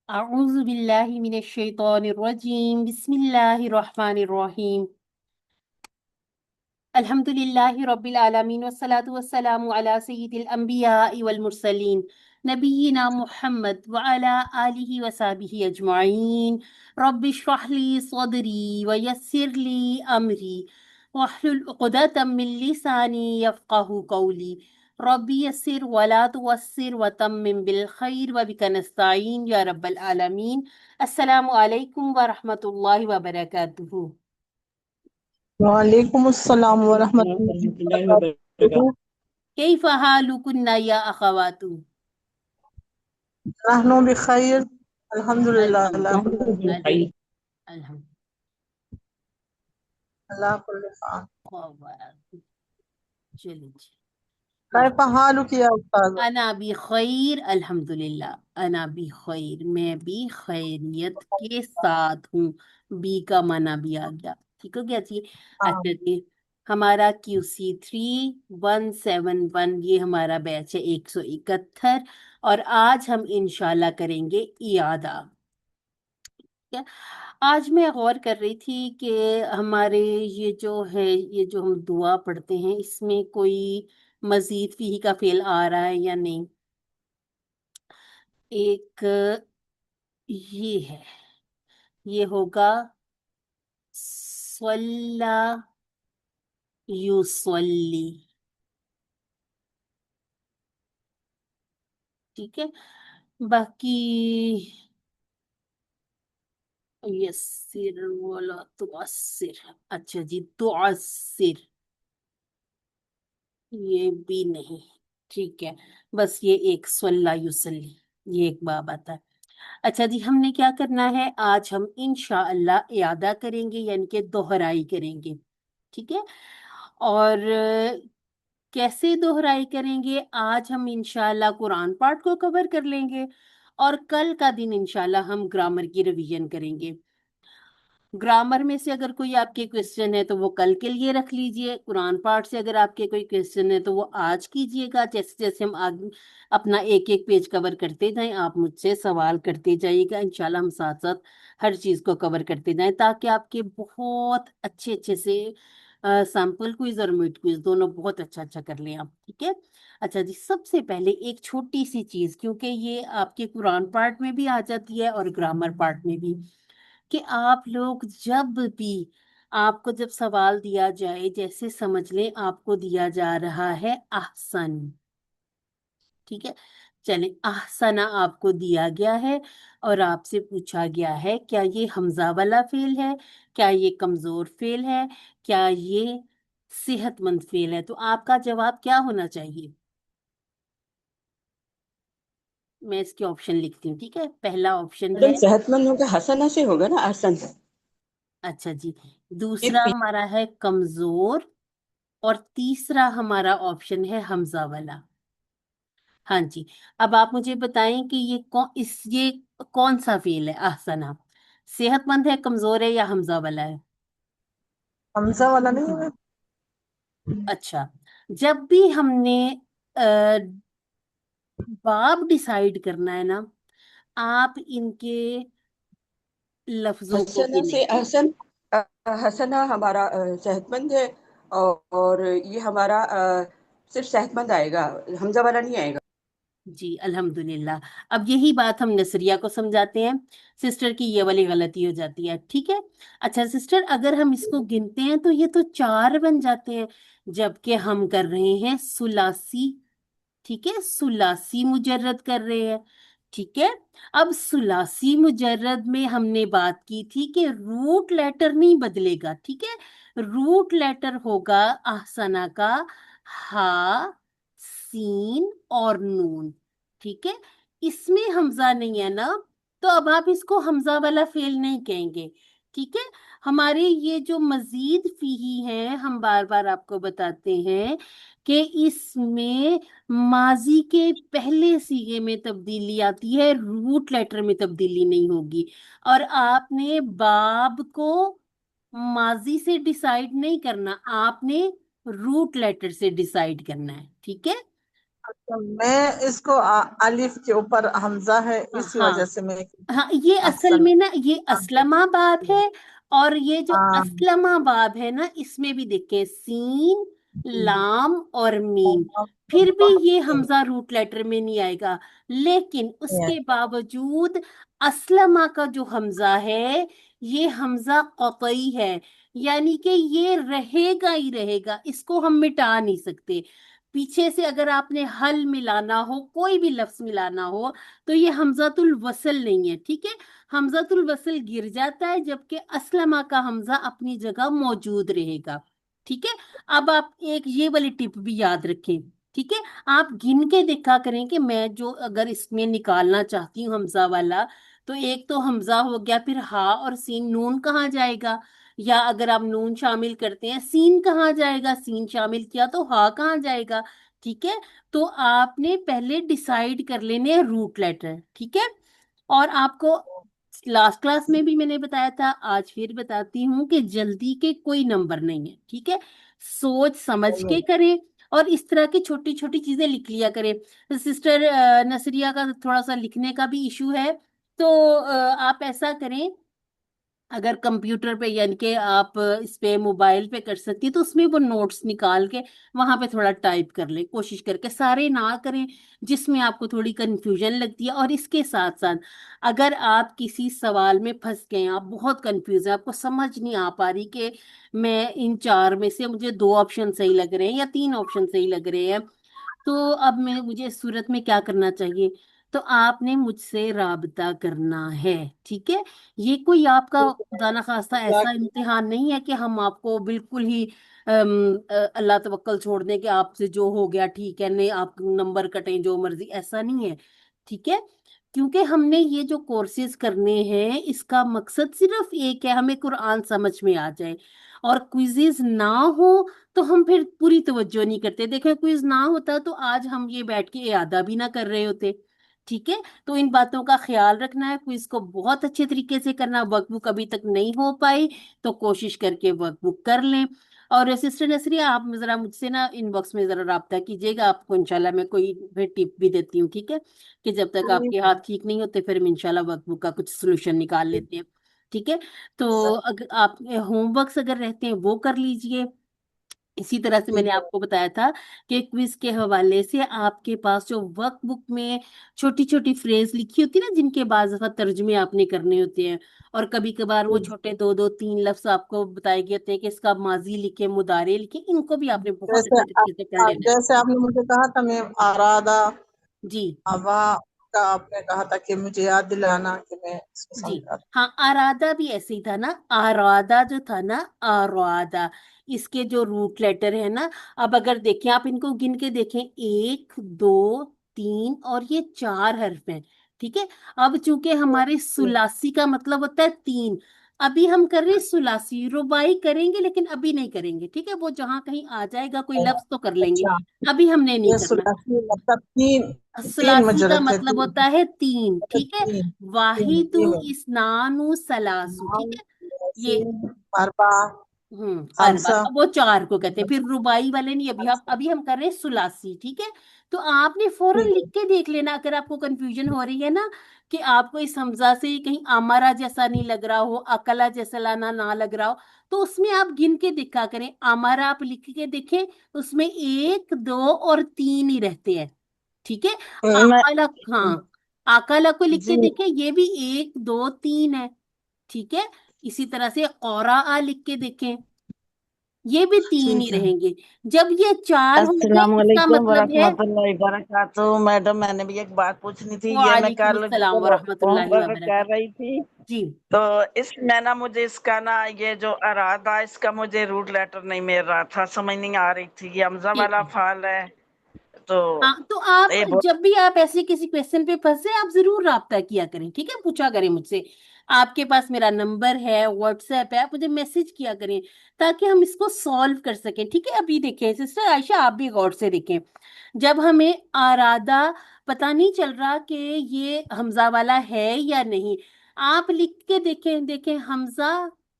أعوذ بالله من الشيطان الرجيم بسم الله الرحمن الرحيم الحمد لله رب العالمين والصلاة والسلام على سيد الأنبياء والمرسلين نبينا محمد وعلى آله وصحبه أجمعين رب اشرح لي صدري ويسر لي أمري واحلل عقدة من لساني يفقه قولي ربي يسر ولا توسر وتمم بالخير وبك نستعين يا رب العالمين السلام عليكم ورحمة الله وبركاته. وعلیکم السلام ورحمۃ السلام اللہ ورحمۃ اللہ وبرکاتہ۔ وبرکاتہ۔ كيف حالكن يا أخوات؟ نحن بخیر، الحمد للہ، الحمد اللہ نحن کل بخیر۔ الحمد اللہ کل خان۔ لله. چلیے جی کیف حالک یا استاذ؟ انا بخیر الحمد للہ، انا بخیر، میں بھی خیریت کے ساتھ ہوں۔ بی کا معنی بھی آ گیا، ٹھیک ہو گیا جی۔ ہاں، اچھا جی، ہمارا QC 3171 یہ ہمارا بیچ ہے 171، اور آج ہم انشاءاللہ کریں گے اعادہ۔ ٹھیک ہے؟ آج میں غور کر رہی تھی کہ ہمارے یہ جو ہے، یہ جو ہم دعا پڑھتے ہیں، اس میں کوئی مزید فیہ کا فعل آ رہا ہے یا نہیں۔ ایک یہ ہے، یہ ہوگا صلی یصلی، ٹھیک ہے۔ باقی یسر ولا تعسر، اچھا جی تعسر یہ بھی نہیں، ٹھیک ہے۔ بس یہ ایک صلی یصلی، یہ ایک باب آتا ہے۔ اچھا جی، ہم نے کیا کرنا ہے آج؟ ہم انشاءاللہ اعادہ کریں گے، یعنی کہ دوہرائی کریں گے، ٹھیک ہے۔ اور کیسے دوہرائی کریں گے؟ آج ہم انشاءاللہ قرآن پاک کو کور کر لیں گے، اور کل کا دن انشاءاللہ ہم گرامر کی ریویژن کریں گے۔ گرامر میں سے اگر کوئی آپ کے کویسچن ہے تو وہ کل کے لیے رکھ لیجئے، قرآن پاک سے اگر آپ کے کوئی کویسچن ہے تو وہ آج کیجئے گا۔ جیسے جیسے ہم آگے اپنا ایک ایک پیج کور کرتے جائیں، آپ مجھ سے سوال کرتے جائیے گا، انشاءاللہ ہم ساتھ ساتھ ہر چیز کو کور کرتے جائیں، تاکہ آپ کے بہت اچھے اچھے سے سیمپل کوئز اور مڈ کوئز دونوں بہت اچھا اچھا کر لیں آپ، ٹھیک ہے۔ اچھا جی، سب سے پہلے ایک چھوٹی سی چیز، کیونکہ یہ آپ کے قرآن پارٹ میں بھی آ جاتی ہے اور گرامر پارٹ میں بھی، کہ آپ لوگ جب بھی آپ کو جب سوال دیا جائے، جیسے سمجھ لیں آپ کو دیا جا رہا ہے احسن، ٹھیک ہے، چلیں احسنہ آپ کو دیا گیا ہے اور آپ سے پوچھا گیا ہے کیا یہ حمزہ والا فعل ہے، کیا یہ کمزور فعل ہے، کیا یہ صحت مند فعل ہے، تو آپ کا جواب کیا ہونا چاہیے؟ میں اس کے آپشن لکھتی ہوں، ٹھیک ہے۔ پہلا آپشن ہے، میڈم صحت مند ہوگا، حسنہ سے ہوگا نا، احسن۔ اچھا جی، دوسرا ہمارا ہے کمزور، اور تیسرا ہمارا آپشن ہے حمزہ والا۔ ہاں جی، اب آپ مجھے بتائیں کہ یہ کون سا فعل ہے احسنہ؟ صحت مند ہے، کمزور ہے، یا حمزہ والا ہے؟ حمزہ والا نہیں ہے؟ اچھا، جب بھی ہم نے باب ڈیسائیڈ کرنا ہے نا، آپ ان کے لفظوں کو حسنہ گنیں۔ سے احسن، حسنہ ہمارا صحت مند ہے، اور یہ ہمارا صرف صحت مند آئے گا، حمزہ والا نہیں آئے گا۔ جی الحمدللہ، اب یہی بات ہم نصریہ کو سمجھاتے ہیں، سسٹر کی یہ والی غلطی ہو جاتی ہے، ٹھیک ہے۔ اچھا سسٹر، اگر ہم اس کو گنتے ہیں تو یہ تو 4 بن جاتے ہیں، جبکہ ہم کر رہے ہیں ثلاثی، ٹھیک ہے، ثلاثی مجرد کر رہے ہیں، ٹھیک ہے۔ اب ثلاثی مجرد میں ہم نے بات کی تھی کہ روٹ لیٹر نہیں بدلے گا، ٹھیک ہے، روٹ لیٹر ہوگا احسنہ کا ہا، سین اور نون، ٹھیک ہے۔ اس میں حمزہ نہیں ہے نا، تو اب آپ اس کو حمزہ والا فعل نہیں کہیں گے، ٹھیک ہے۔ ہمارے یہ جو مزید فیہی ہیں، ہم بار بار آپ کو بتاتے ہیں کہ اس میں ماضی کے پہلے صیغے میں تبدیلی آتی ہے، روٹ لیٹر میں تبدیلی نہیں ہوگی، اور آپ نے باب کو ماضی سے ڈیسائیڈ نہیں کرنا، آپ نے روٹ لیٹر سے ڈیسائیڈ کرنا ہے، ٹھیک ہے۔ اچھا، میں اس کو الف کے اوپر حمزہ ہے، اسی ہاں وجہ سے میں ہاں، یہ اصل احسن. میں نا یہ اسلم آباد ہے، اور یہ جو ہاں اسلم آباد ہے نا، اس میں بھی دیکھیں سین، جی. لام اور میم، پھر بھی یہ حمزہ روٹ لیٹر میں نہیں آئے گا، لیکن اس کے باوجود اسلمہ کا جو حمزہ ہے یہ حمزہ قطعی ہے، یعنی کہ یہ رہے گا ہی رہے گا، اس کو ہم مٹا نہیں سکتے. پیچھے سے اگر آپ نے حل ملانا ہو، کوئی بھی لفظ ملانا ہو، تو یہ حمزۃ الوصل نہیں ہے، ٹھیک ہے. حمزۃ الوصل گر جاتا ہے، جبکہ اسلمہ کا حمزہ اپنی جگہ موجود رہے گا، ٹھیک ہے. اب آپ ایک یہ والی ٹپ بھی یاد رکھیں، ٹھیک ہے. آپ گن کے دیکھا کریں کہ میں جو اگر اس میں نکالنا چاہتی ہوں حمزہ والا، تو ایک تو حمزہ ہو گیا، پھر ہا اور سین، نون کہاں جائے گا؟ یا اگر آپ نون شامل کرتے ہیں، سین کہاں جائے گا؟ سین شامل کیا تو ہا کہاں جائے گا؟ ٹھیک ہے. تو آپ نے پہلے ڈیسائیڈ کر لینے ہیں روٹ لیٹر، ٹھیک ہے. اور آپ کو لاسٹ کلاس میں بھی میں نے بتایا تھا، آج پھر بتاتی ہوں کہ جلدی کے کوئی نمبر نہیں ہے، ٹھیک ہے. سوچ سمجھ کے کریں، اور اس طرح کی چھوٹی چھوٹی چیزیں لکھ لیا کریں. سسٹر نصریہ کا تھوڑا سا لکھنے کا بھی ایشو ہے، تو آپ ایسا کریں، اگر کمپیوٹر پہ یعنی کہ آپ اس پہ موبائل پہ کر سکتی تو اس میں وہ نوٹس نکال کے وہاں پہ تھوڑا ٹائپ کر لیں، کوشش کر کے سارے نہ کریں جس میں آپ کو تھوڑی کنفیوژن لگتی ہے. اور اس کے ساتھ ساتھ اگر آپ کسی سوال میں پھنس گئے ہیں، آپ بہت کنفیوز ہیں، آپ کو سمجھ نہیں آ پا رہی کہ میں ان چار میں سے مجھے دو آپشن صحیح لگ رہے ہیں یا تین آپشن صحیح لگ رہے ہیں، تو اب مجھے اس صورت میں کیا کرنا چاہیے؟ تو آپ نے مجھ سے رابطہ کرنا ہے، ٹھیک ہے. یہ کوئی آپ کا خدا نخواستہ ایسا امتحان نہیں ہے کہ ہم آپ کو بالکل ہی اللہ توکل چھوڑ دیں کہ آپ سے جو ہو گیا ٹھیک ہے، نہیں آپ نمبر کٹیں جو مرضی، ایسا نہیں ہے، ٹھیک ہے. کیونکہ ہم نے یہ جو کورسز کرنے ہیں، اس کا مقصد صرف ایک ہے، ہمیں قرآن سمجھ میں آ جائے. اور کوئزز نہ ہو تو ہم پھر پوری توجہ نہیں کرتے. دیکھیں کوئز نہ ہوتا تو آج ہم یہ بیٹھ کے اعادہ بھی نہ کر رہے ہوتے، ٹھیک ہے. تو ان باتوں کا خیال رکھنا ہے، کوئز کو بہت اچھے طریقے سے کرنا. ورک بک ابھی تک نہیں ہو پائی تو کوشش کر کے ورک بک کر لیں. اور سسٹر نسریہ، آپ ذرا مجھ سے نا ان باکس میں ذرا رابطہ کیجیے گا، آپ کو انشاءاللہ میں کوئی پھر ٹپ بھی دیتی ہوں، ٹھیک ہے. کہ جب تک آپ کے ہاتھ ٹھیک نہیں ہوتے پھر ہم انشاءاللہ ورک بک کا کچھ سولوشن نکال لیتے ہیں، ٹھیک ہے. تو اگر آپ ہوم ورکس اگر رہتے ہیں وہ کر لیجئے. اسی طرح سے میں نے آپ کو بتایا تھا کہ کوئز کے حوالے سے آپ کے پاس جو ورک بک میں چھوٹی چھوٹی فریز لکھی ہوتی ہے نا، جن کے بعض دفعہ ترجمے آپ نے کرنے ہوتے ہیں، اور کبھی کبھار وہ چھوٹے دو دو تین لفظ آپ کو بتائے گئے ہوتے ہیں کہ اس کا ماضی لکھے، مضارع لکھے، ان کو بھی آپ نے بہت جیسے اچھے طریقے سے پڑھ لینا ہے. جیسے آپ نے مجھے کہا تھا، میں ارادہ جی ابا کا آپ نے کہا تھا کہ مجھے یاد دلانا کہ میں اس کو جی سمجھا. ہاں، ارادہ بھی ایسے ہی تھا نا، ارادہ جو تھا نا، ارادہ، اس کے جو روٹ لیٹر ہے نا، اب اگر دیکھیں آپ ان کو گن کے دیکھیں، ایک، دو، تین، اور یہ چار حرف ہیں، ٹھیک ہے. اب چونکہ ہمارے سلاسی کا مطلب ہوتا ہے تین، ابھی ہم کر رہے ہیں سلاسی، رباعی کریں گے لیکن ابھی نہیں کریں گے، ٹھیک ہے. وہ جہاں کہیں آ جائے گا کوئی لفظ تو کر لیں گے، اچھا، ابھی ہم نے نہیں یہ کرنا. ثلاثی مطلب تین، تین ثلاثی کا مجرد ہے، مطلب تین. ہوتا ہے تین، اچھا، ٹھیک ہے. تین. تین واحد، تین اسنان، سلاسو، نام، ٹھیک ہے. یہ یاسین، اربع، اربع، خمسہ. اب وہ چار کو کہتے ہیں. پھر رباعی والے نہیں، ابھی ہم کر رہے ہیں سلاسی، ٹھیک ہے. تو آپ نے فوراً ٹھیک ہے. لکھ کے دیکھ لینا اگر آپ کو کنفیوژن ہو رہی ہے نا، کہ آپ کو اس حمزہ سے کہیں امارا جیسا نہیں لگ رہا ہو، اکلا جیسا لانا نہ لگ رہا ہو، تو اس میں آپ گن کے دیکھا کریں. امارا آپ لکھ کے دیکھیں، اس میں ایک، دو اور تین ہی رہتے ہیں، ٹھیک ہے. میں آکالا، ہاں، آکالا کو لکھ کے جی دیکھیں، یہ بھی ایک، دو، تین ہے، ٹھیک ہے. اسی طرح سے قورا لکھ کے دیکھیں، یہ بھی تین ہی ٹھیک ہے. رہیں گے. جب یہ چار ہوں گے السلام اس کا علیکم مطلب ہے. ورحمۃ اللہ وبرکاتہ. میڈم، میں نے بھی ایک بات پوچھنی تھی. یہ میں وعلیکم کل السلام ورحمۃ ہوم اللہ ورک کر وبرکاتہ. رہی تھی، جی تو اس میں نا مجھے اس کا نا یہ جو ارادہ، اس کا مجھے روٹ لیٹر نہیں مل رہا تھا، سمجھ نہیں آ رہی تھی. یہ حمزہ ٹھیک والا ہے. فعل ہے، تو ہاں، تو آپ یہ جب بھی آپ ایسے کسی کویشچن پہ پھنسے، آپ ضرور رابطہ کیا کریں، ٹھیک ہے. پوچھا کریں مجھ سے، آپ کے پاس میرا نمبر ہے، واٹس ایپ ہے، آپ مجھے میسج کیا کریں تاکہ ہم اس کو سالو کر سکیں، ٹھیک ہے. ابھی دیکھیں سسٹر عائشہ، آپ بھی غور سے دیکھیں، جب ہمیں ارادہ پتا نہیں چل رہا کہ یہ حمزہ والا ہے یا نہیں، آپ لکھ کے دیکھیں، دیکھیں حمزہ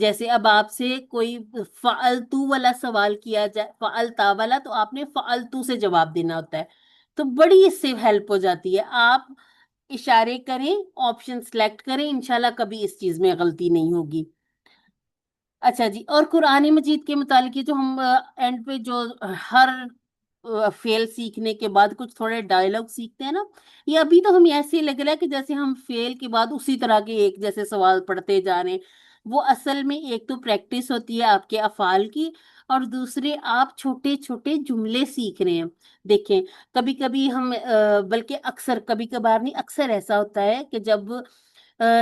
جیسے اب آپ سے کوئی فعلتو والا سوال کیا جائے، فعلتا والا، تو آپ نے فعلتو سے جواب دینا ہوتا ہے، تو بڑی اس سے ہیلپ ہو جاتی ہے. آپ اشارے کریں، آپشن سلیکٹ کریں، انشاءاللہ کبھی اس چیز میں غلطی نہیں ہوگی. اچھا جی، اور قرآن مجید کے متعلق یہ جو ہم اینڈ پہ جو ہر فیل سیکھنے کے بعد کچھ تھوڑے ڈائلاگ سیکھتے ہیں نا، یہ ابھی تو ہمیں ایسے ہی لگ رہا ہے کہ جیسے ہم فیل کے بعد اسی طرح کے ایک جیسے سوال پڑھتے جا رہے ہیں. وہ اصل میں ایک تو پریکٹس ہوتی ہے آپ کے افعال کی، اور دوسرے آپ چھوٹے چھوٹے جملے سیکھ رہے ہیں. دیکھیں، کبھی کبھی ہم بلکہ اکثر، کبھی کبھار نہیں، اکثر ایسا ہوتا ہے کہ جب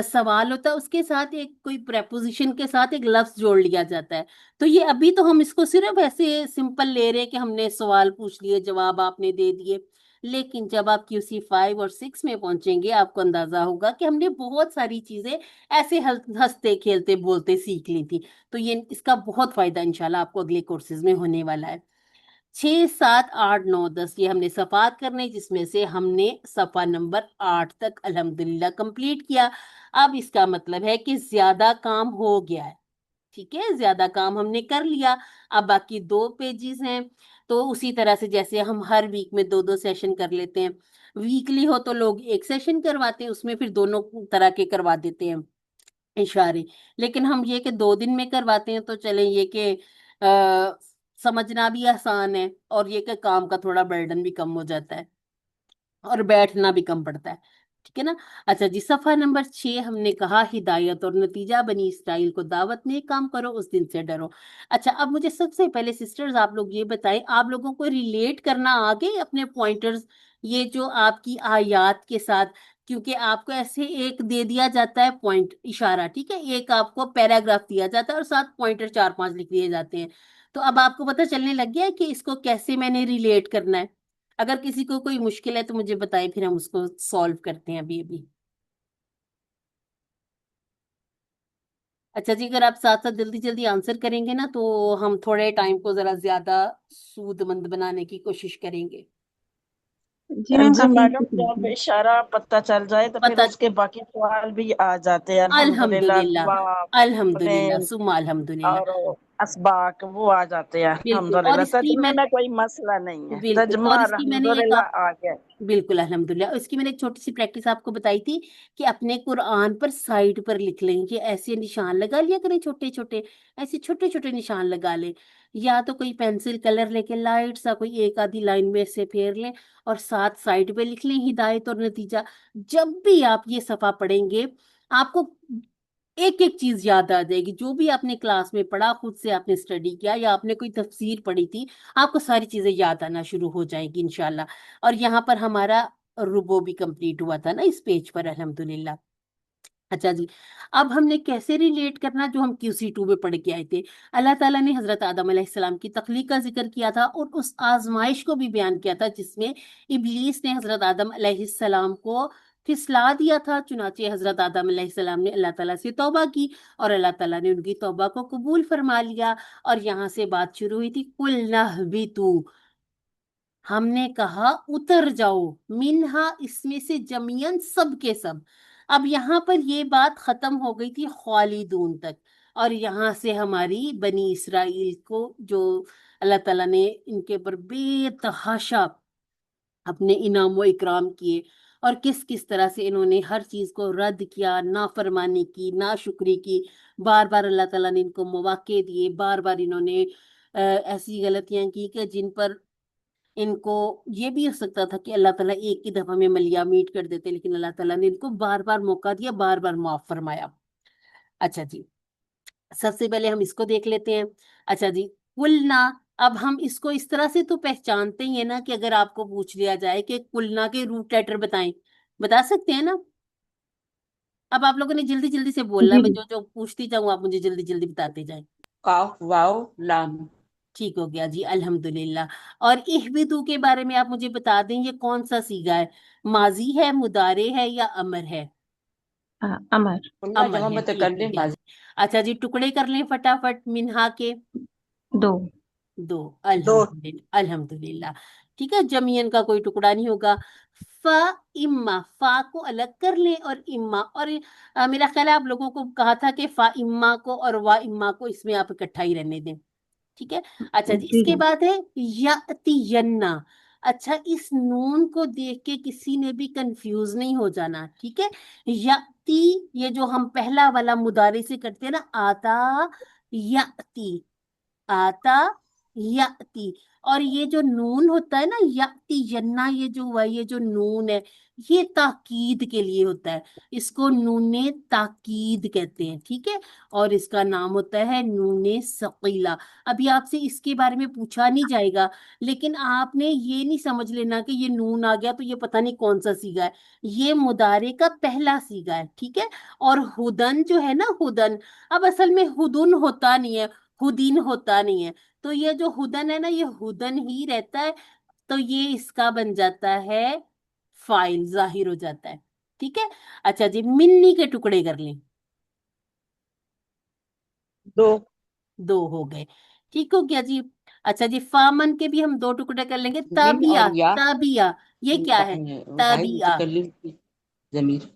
سوال ہوتا ہے اس کے ساتھ ایک کوئی پریپوزیشن کے ساتھ ایک لفظ جوڑ لیا جاتا ہے. تو یہ ابھی تو ہم اس کو صرف ایسے سمپل لے رہے ہیں کہ ہم نے سوال پوچھ لیے، جواب آپ نے دے دیے. لیکن جب آپ QC 5 اور 6 میں پہنچیں گے، آپ کو اندازہ ہوگا کہ ہم نے بہت ساری چیزیں ایسے ہنستے کھیلتے بولتے سیکھ لی تھی. تو یہ اس کا بہت فائدہ انشاءاللہ آپ کو اگلے کورسز میں ہونے والا ہے. 6 7 8 9 10 یہ ہم نے صفحات کرنے، جس میں سے ہم نے صفحہ نمبر 8 تک الحمدللہ کمپلیٹ کیا. اب اس کا مطلب ہے کہ زیادہ کام ہو گیا ہے. ٹھیک ہے، زیادہ کام ہم نے کر لیا. اب باقی 2 پیجز ہیں. تو اسی طرح سے جیسے ہم ہر ویک میں 2 سیشن کر لیتے ہیں، ویکلی ہو تو لوگ ایک سیشن کرواتے ہیں، اس میں پھر دونوں طرح کے کروا دیتے ہیں اشارے. لیکن ہم یہ کہ 2 دن میں کرواتے ہیں، تو چلیں یہ کہ سمجھنا بھی آسان ہے، اور یہ کہ کام کا تھوڑا برڈن بھی کم ہو جاتا ہے، اور بیٹھنا بھی کم پڑتا ہے. ٹھیک ہے نا. اچھا جی، صفحہ نمبر 6 ہم نے کہا ہدایت اور نتیجہ، بنی اسرائیل کو دعوت، نیک کام کرو، اس دن سے ڈرو. اچھا، اب مجھے سب سے پہلے سسٹرز آپ لوگ یہ بتائیں، آپ لوگوں کو ریلیٹ کرنا آگے اپنے پوائنٹرز، یہ جو آپ کی آیات کے ساتھ، کیونکہ آپ کو ایسے ایک دے دیا جاتا ہے پوائنٹ اشارہ، ٹھیک ہے، ایک آپ کو پیراگراف دیا جاتا ہے اور ساتھ پوائنٹر 4 5 لکھ دیے جاتے ہیں. تو اب آپ کو پتہ چلنے لگ گیا ہے کہ اس کو کیسے میں نے ریلیٹ کرنا ہے. اگر کسی کو کوئی مشکل ہے تو مجھے بتائیں، پھر ہم اس کو سولو کرتے ہیں ابھی. اچھا جی، اگر آپ ساتھ ساتھ جلدی جلدی آنسر کریں گے نا، تو ہم تھوڑے ٹائم کو ذرا زیادہ سود مند بنانے کی کوشش کریں گے. جی میم، جی کافی میڈم، اچھی جب تھی. اشارہ پتہ چل جائے تو پھر پتہ، اس کے باقی سوال بھی آ جاتے ہیں، الحمدللہ، الحمدللہ، دعا، اپنے الحمدللہ ثم الحمدللہ. اور اسباق وہ آ جاتے ہیں. بالکل، اور الحمدللہ اس کی ترجمے میں کوئی مسئلہ نہیں ہے، بالکل، ترجمہ اور اس کی میں نے ایک الحمدللہ آ گیا. بالکل الحمدللہ، اس کی میں نے ایک چھوٹی سی پریکٹس آپ کو بتائی تھی کہ اپنے قرآن پر سائڈ پر لکھ لیں کہ ایسے نشان لگا لیا کریں، چھوٹے چھوٹے، ایسے چھوٹے چھوٹے نشان لگا لیں، یا تو کوئی پینسل کلر لے کے لائٹ سا کوئی ایک آدھی لائن میں سے پھیر لیں، اور ساتھ سائڈ پہ لکھ لیں ہدایت اور نتیجہ. جب بھی آپ یہ صفحہ پڑھیں گے، آپ کو ایک ایک چیز یاد آ جائے گی، جو بھی آپ نے کلاس میں پڑھا، خود سے آپ نے اسٹڈی کیا، یا آپ نے کوئی تفسیر پڑھی تھی، آپ کو ساری چیزیں یاد آنا شروع ہو جائیں گی انشاءاللہ. اور یہاں پر ہمارا ربو بھی کمپلیٹ ہوا تھا نا اس پیج پر، الحمدللہ. اچھا جی، اب ہم نے کیسے ریلیٹ کرنا، جو ہم QC 2 میں پڑھ کے آئے تھے. اللہ تعالیٰ نے حضرت آدم علیہ السلام کی تخلیق کا ذکر کیا تھا، اور اس آزمائش کو بھی بیان کیا تھا جس میں ابلیس نے حضرت آدم علیہ السلام کو پھسلا دیا تھا. چنانچہ حضرت آدم علیہ السلام نے اللہ تعالیٰ سے توبہ کی، اور اللہ تعالیٰ نے ان کی توبہ کو قبول فرما لیا. اور یہاں سے بات شروع ہوئی تھی، قُلْ نَهْبِطُوا، ہم نے کہا اتر جاؤ، منہا، اس میں سے، جمیعن، سب کے سب. اب یہاں پر یہ بات ختم ہو گئی تھی خالدون تک، اور یہاں سے ہماری بنی اسرائیل کو جو اللہ تعالیٰ نے ان کے پر بے تحاشا اپنے انعام و اکرام کیے، اور کس کس طرح سے انہوں نے ہر چیز کو رد کیا، نافرمانی کی، ناشکری کی. بار بار اللہ تعالیٰ نے ان کو مواقع دیے، بار بار انہوں نے ایسی غلطیاں کی کہ جن پر ان کو یہ بھی ہو سکتا تھا کہ اللہ تعالیٰ ایک ہی دفعہ میں ملیا میٹ کر دیتے، لیکن اللہ تعالیٰ نے ان کو بار بار موقع دیا، بار بار معاف فرمایا. اچھا جی، سب سے پہلے ہم اس کو دیکھ لیتے ہیں. اچھا جی، قلنا، اب ہم اس کو اس طرح سے تو پہچانتے ہی ہیں نا کہ اگر آپ کو پوچھ لیا جائے کہ قلنا کے روٹ لیٹر بتائیں، بتا سکتے ہیں نا. اب آپ لوگوں نے جلدی جلدی سے بولنا، جی میں جی. جو جو پوچھتی جاؤں آپ مجھے جلدی جلدی بتاتے جائیں. قاف واو لام. ٹھیک ہو گیا جی، الحمدللہ. اور اہبطوا کے بارے میں آپ مجھے بتا دیں، یہ کون سا صیغہ ہے؟ ماضی ہے، مضارع ہے، یا امر ہے؟ امر. قلنا امر جمع ہے، ٹھیک ہو متکلم گیا. ماضی. اچھا جی، ٹکڑے کر لیں فٹافٹ منہا کے. 2. 2، دو. الحمدللہ، الحمدللہ. ٹھیک ہے، جمین کا کوئی ٹکڑا نہیں ہوگا. فا اما، فا کو الگ کر لیں اور اما، اور میرا خیال ہے آپ لوگوں کو کہا تھا کہ فا اما کو اور وا اما کو اس میں آپ اکٹھا ہی رہنے دیں، ٹھیک ہے. اچھا جی، اس جی کے بعد ہے یاتینہ. اچھا اس نون کو دیکھ کے کسی نے بھی کنفیوز نہیں ہو جانا، ٹھیک ہے. یاتی، یہ جو ہم پہلا والا مضارع سے کرتے ہیں نا، آتا یاتی، آتا یاتی، اور یہ جو نون ہوتا ہے نا یاتی ینہ، یہ جو ہوا یہ جو نون ہے یہ تاکید کے لیے ہوتا ہے، اس کو نون تاکید کہتے ہیں، ٹھیک ہے. اور اس کا نام ہوتا ہے نون ثقیلہ. ابھی آپ سے اس کے بارے میں پوچھا نہیں جائے گا، لیکن آپ نے یہ نہیں سمجھ لینا کہ یہ نون آ گیا تو یہ پتہ نہیں کون سا سیگا ہے، یہ مضارع کا پہلا سیگا ہے، ٹھیک ہے. اور ہدن جو ہے نا، ہدن، اب اصل میں ہدن ہوتا نہیں ہے، ہدین ہوتا نہیں ہے، تو یہ جو ہدن ہے نا یہ ہدن ہی رہتا ہے، تو یہ اس کا بن جاتا ہے فائل، ظاہر ہو جاتا ہے، ٹھیک ہے. اچھا جی، منی کے ٹکڑے کر لیں. 2. 2 ہو گئے، ٹھیک ہو گیا جی. اچھا جی، فامن کے بھی ہم 2 ٹکڑے کر لیں گے. من اور تابیہ، یا تابیہ یہ کیا ہے؟ واحد تابیہ متکلم کی ضمیر.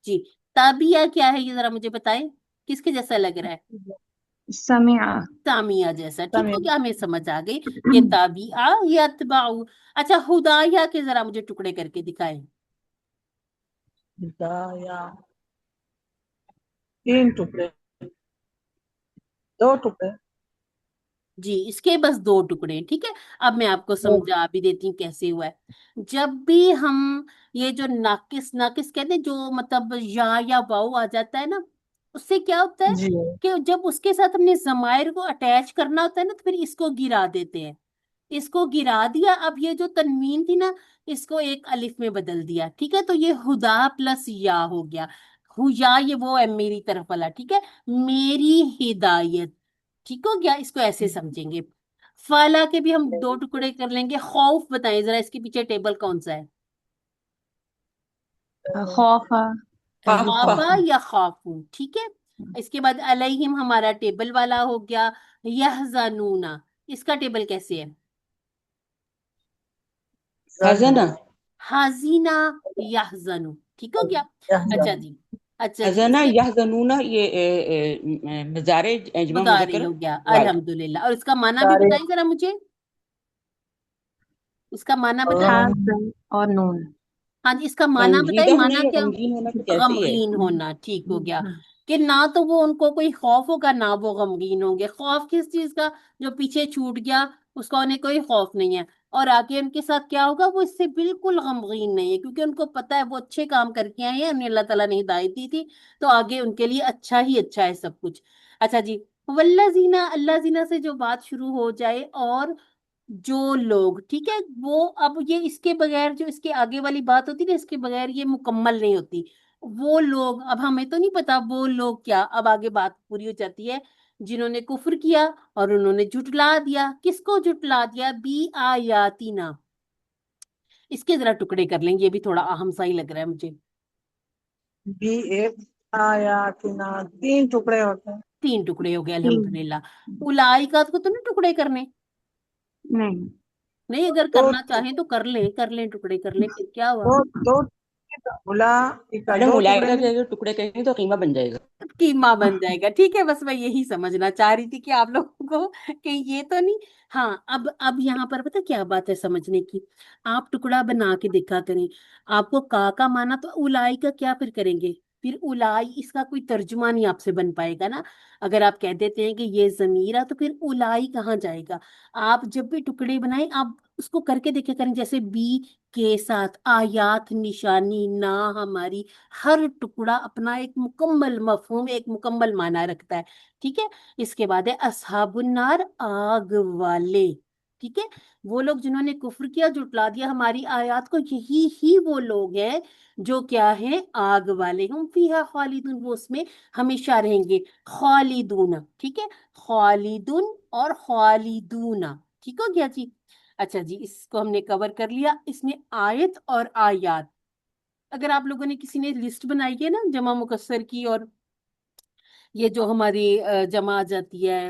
جی، تابیہ کیا ہے یہ ذرا مجھے بتائیں، کس کے جیسا لگ رہا ہے؟ سمع. تامیہ جیسا، ٹھیک ہو تمام. گیا، ہمیں سمجھ آ گئی کہ تابعہ یتبعو. اچھا ہدایہ کے ذرا مجھے ٹکڑے کر کے دکھائیں. ہدایہ 3 ٹکڑے، 2 ٹکڑے. جی، اس کے بس 2 ٹکڑے، ٹھیک ہے. اب میں آپ کو سمجھا بھی دیتی ہوں کیسے ہوا ہے. جب بھی ہم یہ جو ناقص ناقص کہتے ہیں، جو مطلب یا واؤ آ جاتا ہے نا، اس سے کیا ہوتا ہے جی کہ جب اس کے ساتھ ہم نے ضمائر کو اٹیچ کرنا ہوتا ہے نا، تو پھر اس کو گرا دیتے ہیں. اس کو گرا دیا، اب یہ جو تنوین تھی نا اس کو ایک الف میں بدل دیا، ٹھیک ہے. تو یہ ہدا پلس یا ہو گیا. یا یہ وہ ہے میری طرف والا، ٹھیک ہے، میری ہدایت، ٹھیک ہو گیا. اس کو ایسے سمجھیں گے. فالا کے بھی ہم 2 ٹکڑے کر لیں گے. خوف بتائیں ذرا، اس کے پیچھے ٹیبل کون سا ہے؟ خوف. خوابا یا خوافون، ٹھیک ہے. اس کے بعد علیہم ہمارا ٹیبل والا ہو گیا. یحزنون، اس کا ٹیبل کیسے ہے؟ حزنا. حزینہ یحزنو، ٹھیک ہو گیا. اچھا جی، اچھا جی، اس حزنا کے یحزنون یہ مضارع جمع مضارع مذکر ہو گیا، واحد. الحمدللہ. اور اس کا معنی بھی بتائیں ذرا مجھے، اس کا معنی بتائیں. حاضن اور نون. ہاں جی، اس کا معنی بتائیں، رنجیدہ ہونا معنی یا کیا؟ غمگین ہونا کچھ ایسے ہی ہے. غمگین ہونا، ٹھیک ہو گیا. کہ نہ تو وہ ان کو کوئی خوف ہوگا نہ وہ غمگین ہوں گے. خوف کس چیز کا؟ جو پیچھے چھوٹ گیا اس کا انہیں کوئی خوف نہیں ہے. اور آگے ان کے ساتھ کیا ہوگا؟ وہ اس سے بالکل غمگین نہیں ہے، کیونکہ ان کو پتا ہے وہ اچھے کام کر کے آئے ہیں، انہیں اللہ تعالیٰ نے ہدایت دی تھی، تو آگے ان کے لیے اچھا ہی اچھا ہے سب کچھ. اچھا جی، والذین، اللہ زینہ سے جو بات شروع ہو جائے اور جو لوگ، ٹھیک ہے، وہ اب یہ اس کے بغیر جو اس کے آگے والی بات ہوتی نا، اس کے بغیر یہ مکمل نہیں ہوتی. وہ لوگ، اب ہمیں تو نہیں پتا وہ لوگ کیا، اب آگے بات پوری ہو جاتی ہے. جنہوں نے کفر کیا اور انہوں نے جھٹلا دیا. کس کو جھٹلا دیا؟ بی آیاتنا. اس کے ذرا ٹکڑے کر لیں گے، یہ بھی تھوڑا اہم سا ہی لگ رہا ہے مجھے. بھی ایک آیاتنا 3 ٹکڑے ہوتے ہیں. 3 ٹکڑے ہو گئے، تین. الحمدللہ. اولائکات کو تو نہیں ٹکڑے کرنے؟ نہیں. نہیں، اگر دو کرنا چاہیں تو کر لیں ٹکڑے کر لیں، پھر کیا ہوا؟ دو اولئک میڈم 2 ٹکڑے ملائکہ ہیں. کے جو ٹکڑے کہیں گے تو قیمہ بن جائے گا. قیمہ بن جائے گا، ٹھیک ہے. بس میں یہی سمجھنا چاہ رہی تھی کہ آپ لوگوں کو کہ یہ تو نہیں. ہاں، اب یہاں پر پتہ کیا بات ہے سمجھنے کی؟ آپ ٹکڑا بنا کے دیکھا کریں. آپ کو کا مانا تو اولائی کا کیا پھر کریں گے؟ پھر اولائی اس کا کوئی ترجمہ نہیں آپ سے بن پائے گا نا. اگر آپ کہہ دیتے ہیں کہ یہ ضمیر ہے تو پھر اولائی کہاں جائے گا؟ آپ جب بھی ٹکڑے بنائیں آپ اس کو کر کے دیکھا کریں، جیسے بی کے ساتھ آیات، نشانی، نہ ہماری، ہر ٹکڑا اپنا ایک مکمل مفہوم، ایک مکمل معنی رکھتا ہے، ٹھیک ہے. اس کے بعد ہے اصحاب النار، آگ والے، ٹھیک ہے. وہ لوگ جنہوں نے کفر کیا، جھٹلا دیا ہماری آیات کو، یہی ہی وہ لوگ ہیں جو کیا ہیں؟ آگ والے. ہم فیہا خالدون، وہ اس میں ہمیشہ رہیں گے. خالدون، ٹھیک ہے، خالدون اور خالدون، ٹھیک ہو گیا جی. اچھا جی، اس کو ہم نے کور کر لیا. اس میں آیت اور آیات، اگر آپ لوگوں نے کسی نے لسٹ بنائی ہے نا جمع مکسر کی اور یہ جو ہماری جمع آ جاتی ہے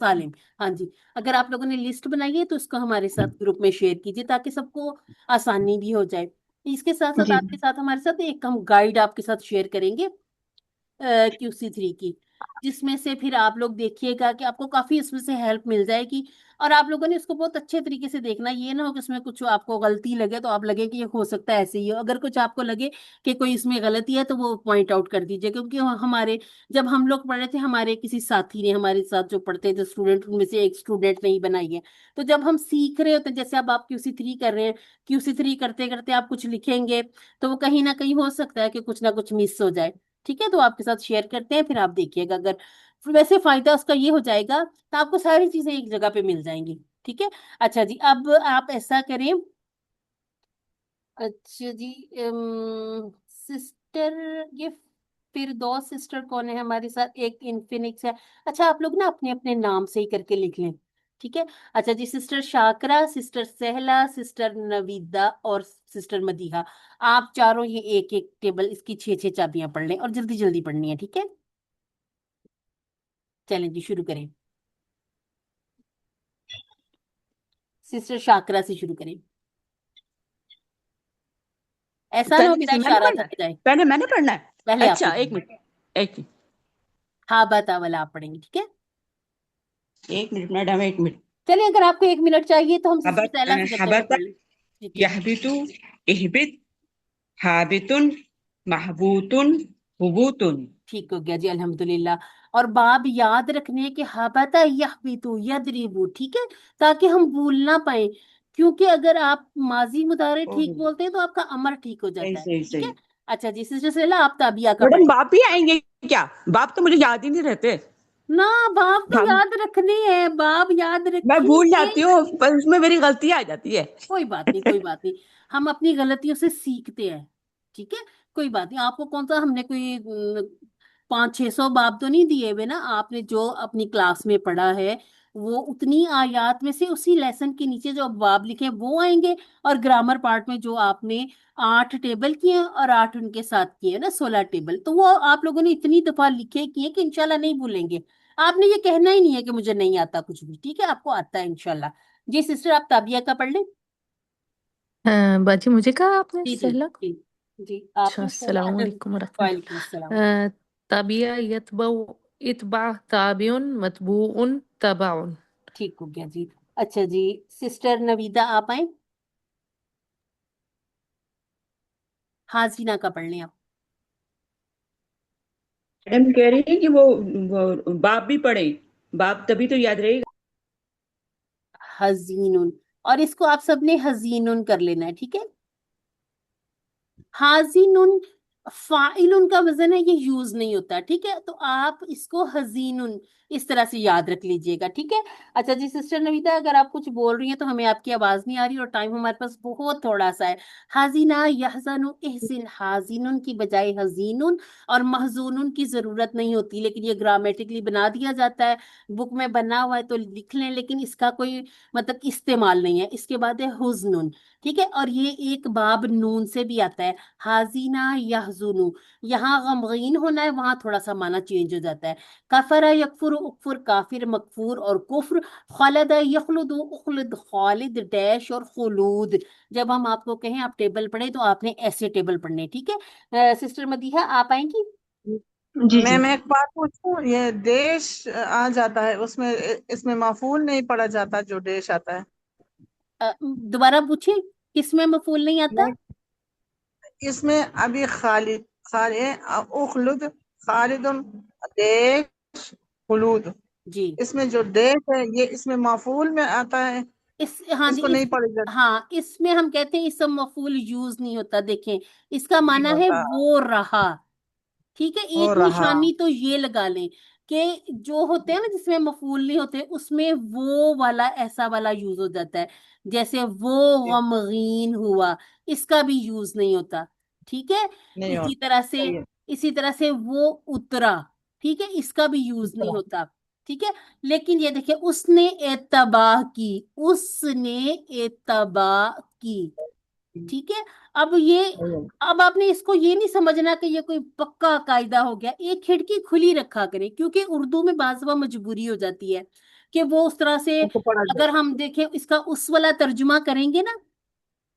سالم. ہاں جی. اگر آپ لوگوں نے لسٹ بنائی ہے تو اس کو ہمارے ساتھ گروپ میں شیئر کیجیے تاکہ سب کو آسانی بھی ہو جائے. اس کے ساتھ ساتھ جی آپ کے ساتھ ہمارے ساتھ ایک ہم گائیڈ آپ کے ساتھ شیئر کریں گے QC3 کی، جس میں سے پھر آپ لوگ دیکھیے گا کہ آپ کو کافی اس میں سے ہیلپ مل جائے گی. اور آپ لوگوں نے اس کو بہت اچھے طریقے سے دیکھنا، یہ نہ ہو کہ اس میں کچھ آپ کو غلطی لگے تو آپ لگے کہ یہ ہو سکتا ہے ایسے ہی ہو. اگر کچھ آپ کو لگے کہ کوئی اس میں غلطی ہے تو وہ پوائنٹ آؤٹ کر دیجیے. کیونکہ ہمارے جب ہم لوگ پڑھ رہے تھے ہمارے کسی ساتھی نے ہمارے ساتھ جو پڑھتے تھے اسٹوڈنٹ، ان میں سے ایک اسٹوڈنٹ نہیں بنائی ہے. تو جب ہم سیکھ رہے ہوتے ہیں، جیسے اب آپ QC3 کر رہے ہیں، QC3 کرتے کرتے آپ کچھ لکھیں گے تو وہ کہیں نہ کہیں ہو سکتا ہے کہ کچھ نہ کچھ مس ہو جائے. ٹھیک ہے، تو آپ کے ساتھ شیئر کرتے ہیں، پھر آپ دیکھیے گا. اگر ویسے فائدہ اس کا یہ ہو جائے گا تو آپ کو ساری چیزیں ایک جگہ پہ مل جائیں گی. ٹھیک ہے. اچھا جی، اب آپ ایسا کریں. اچھا جی، سسٹر، یہ پھر دو سسٹر کون ہے ہمارے ساتھ؟ ایک انفینکس ہے. اچھا، آپ لوگ نا اپنے اپنے نام سے ہی کر کے لکھ لیں. ٹھیک ہے. اچھا جی، سسٹر شاکرا، سسٹر سہلا، سسٹر نویدا اور سسٹر مدیحہ. آپ چاروں یہ ایک ایک ٹیبل، اس کی 6 6 چابیاں پڑھ لیں اور جلدی جلدی پڑھنی ہے. ٹھیک ہے. چلیں جی شروع کریں. سسٹر شاکرا سے شروع کریں. ایسا نہ ہو پہلے میرا کسی میں نے اشارہ پڑھنا تھک ہے، جائے. پہلے میں نے پڑھنا ہے. پہلے آپ اچھا نے ایک پڑھنا. منٹ، ایک منٹ، ہاں بتا والا آپ پڑھیں گے. ٹھیک ہے. ایک منٹ میڈم، ایک منٹ. چلیے، اگر آپ کو 1 منٹ چاہیے تو ہم سسٹر حبت سہلا سے کرتے ہوئے حبت پڑھ لیں. جی ٹھیک ہے. يهبط، اهبط، هابط، محبوط، هبوط. ٹھیک ہو گیا جی، الحمدللہ. اور باب یاد رکھنے کے ہابتا یحبطو یدربو. ٹھیک ہے، تاکہ ہم بھول نہ پائیں. کیونکہ اگر آپ ماضی مضارع ٹھیک بولتے ہیں تو آپ کا امر ٹھیک ہو صحیح جاتا ہے. صحیح ٹھیک ہے. صحیح. اچھا جی، سسٹر سہلا آپ تابیہ کا میڈم پڑھیں. باپ بھی آئیں گے کیا؟ باپ تو مجھے یاد ہی نہیں رہتے. نہ، باب تو ہم یاد رکھنے ہیں، باب یاد میں رکھیں بھول گے. جاتی ہوں، پر اس میں میری غلطی آ جاتی ہے. کوئی بات نہیں، کوئی بات نہیں. ہم اپنی غلطیوں سے سیکھتے ہیں. ٹھیک ہے. کوئی بات نہیں. آپ کو کون سا ہم نے کوئی 500 600 باب تو نہیں دیے ہوئے نا. آپ نے جو اپنی کلاس میں پڑھا ہے وہ اتنی آیات میں سے اسی لیسن کے نیچے جو باب لکھے ہیں وہ آئیں گے. اور گرامر پارٹ میں جو آپ نے 8 ٹیبل کیے ہیں اور 8 ان کے ساتھ کیے ہیں نا 16 ٹیبل، تو وہ آپ لوگوں نے اتنی دفعہ لکھے کیے کہ انشاءاللہ نہیں بھولیں گے. آپ نے یہ کہنا ہی نہیں ہے کہ مجھے نہیں آتا کچھ بھی. ٹھیک ہے، آپ کو آتا ہے انشاءاللہ. جی سسٹر، آپ تابیہ کا پڑھ لیں. باجی مجھے کہا آپ نے جی جی سہلا کو؟ جی جی، آپ اچھا، نے السلام علیکم ورحمۃ وعلیکم السلام. اللہ. تابع یتبع، اتباع تابع، متبوع تبع. ٹھیک ہو گیا جی. اچھا جی، سسٹر نویدا آپ آئیں. حاضینہ کا پڑھ لیں آپ. میڈم کہہ رہی ہیں کہ وہ باپ بھی پڑھے، باپ تبھی تو یاد رہے گا. حزینن، اور اس کو آپ سب نے حزینن کر لینا ہے. ٹھیک ہے. حازینن فاعلن کا وزن ہے، یہ یوز نہیں ہوتا. ٹھیک ہے، تو آپ اس کو حزینن اس طرح سے یاد رکھ لیجئے گا. ٹھیک ہے. اچھا جی سسٹر نویتا، اگر آپ کچھ بول رہی ہیں تو ہمیں آپ کی آواز نہیں آ رہی اور ٹائم ہمارے پاس بہت تھوڑا سا ہے. حازینہ، یحزن، احسن. حازینن کی بجائے حزینن اور محزونن کی ضرورت نہیں ہوتی، لیکن یہ گرامیٹکلی بنا دیا جاتا ہے. بک میں بنا ہوا ہے تو لکھ لیں، لیکن اس کا کوئی مطلب استعمال نہیں ہے. اس کے بعد ہے حزنن. ٹھیک ہے. اور یہ ایک باب نون سے بھی آتا ہے، حازینہ یحزنو. یہاں غمگین ہونا ہے، وہاں تھوڑا سا معنی چینج ہو جاتا ہے. کفر یکفر، اکفر کافر، مکفور اور کفر. خلد یخلد، اخلد خالد ڈیش اور خلود. جب ہم آپ کو کہیں آپ ٹیبل پڑھیں تو آپ نے ایسے ٹیبل پڑھنے. ٹھیک ہے. سسٹر مدیحہ آپ آئیں گی. جی جی. میں ایک بات پوچھوں، یہ دیش آ جاتا ہے اس میں مفعول نہیں پڑا جاتا جو دیش آتا ہے؟ دوبارہ پوچھیں، کس میں مفعول نہیں آتا؟ میں اس میں ابھی خالد اخلد، خالد، دیش، خلود. جی اس میں جو دیش ہے یہ اس میں مفعول میں آتا ہے، ہاں اس جی، کو نہیں پڑی جاتی. ہاں اس میں ہم کہتے ہیں اسم مفعول یوز نہیں ہوتا. دیکھیں اس کا نہیں معنی ہے ہوتا، وہ رہا. ٹھیک ہے. ہو ایک رہا. نشانی تو یہ لگا لیں کہ جو ہوتے ہیں نا جس میں مفعول نہیں ہوتے اس میں وہ والا ایسا والا یوز ہو جاتا ہے. جیسے وہ غمگین ہوا، اس کا بھی یوز نہیں ہوتا. ٹھیک ہے. نہیں اسی ہوتا. طرح سے صحیح ہے. وہ اترا. ٹھیک ہے، اس کا بھی یوز نہیں ہوتا. ٹھیک ہے. لیکن یہ دیکھیں، اس نے اتباع کی، اس نے اتباع کی. ٹھیک ہے. اب آپ نے اس کو یہ نہیں سمجھنا کہ یہ کوئی پکا قاعدہ ہو گیا. ایک کھڑکی کھلی رکھا کریں، کیونکہ اردو میں بعض دفعہ مجبوری ہو جاتی ہے کہ وہ اس طرح سے، ان کو پڑھا اگر جائے. ہم دیکھیں اس کا اس والا ترجمہ کریں گے نا،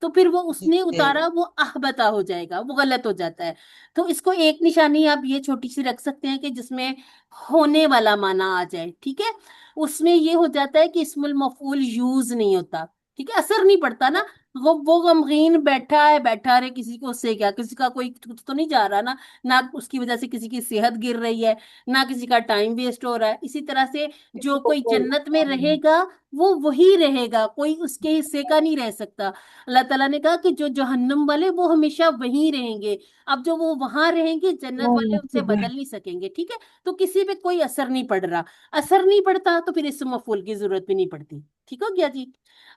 تو پھر وہ اس نے جی اتارا وہ احبتا ہو جائے گا، وہ غلط ہو جاتا ہے. تو اس کو ایک نشانی آپ یہ چھوٹی سی رکھ سکتے ہیں کہ جس میں ہونے والا معنی آ جائے. ٹھیک ہے، اس میں یہ ہو جاتا ہے کہ اسم المفعول یوز نہیں ہوتا. ٹھیک ہے، اثر نہیں پڑتا نا. وہ غمگین بیٹھا رہے، کسی کو اس سے کیا، کسی کا کوئی کچھ تو نہیں جا رہا نا، نہ اس کی وجہ سے کسی کی صحت گر رہی ہے، نہ کسی کا ٹائم ویسٹ ہو رہا ہے. اسی طرح سے کسی جو کو کوئی جنت میں رہے گا وہ وہی رہے گا، کوئی اس کے حصے کا نہیں رہ سکتا. اللہ تعالیٰ نے کہا کہ جو جہنم والے وہ ہمیشہ وہیں رہیں گے. اب جو وہ وہاں رہیں گے، جنت والے ان سے بدل نہیں سکیں گے. ٹھیک ہے، تو کسی پہ کوئی اثر نہیں پڑ رہا. اثر نہیں پڑتا تو پھر اسم مفعول کی ضرورت بھی نہیں پڑتی. ٹھیک ہو گیا جی.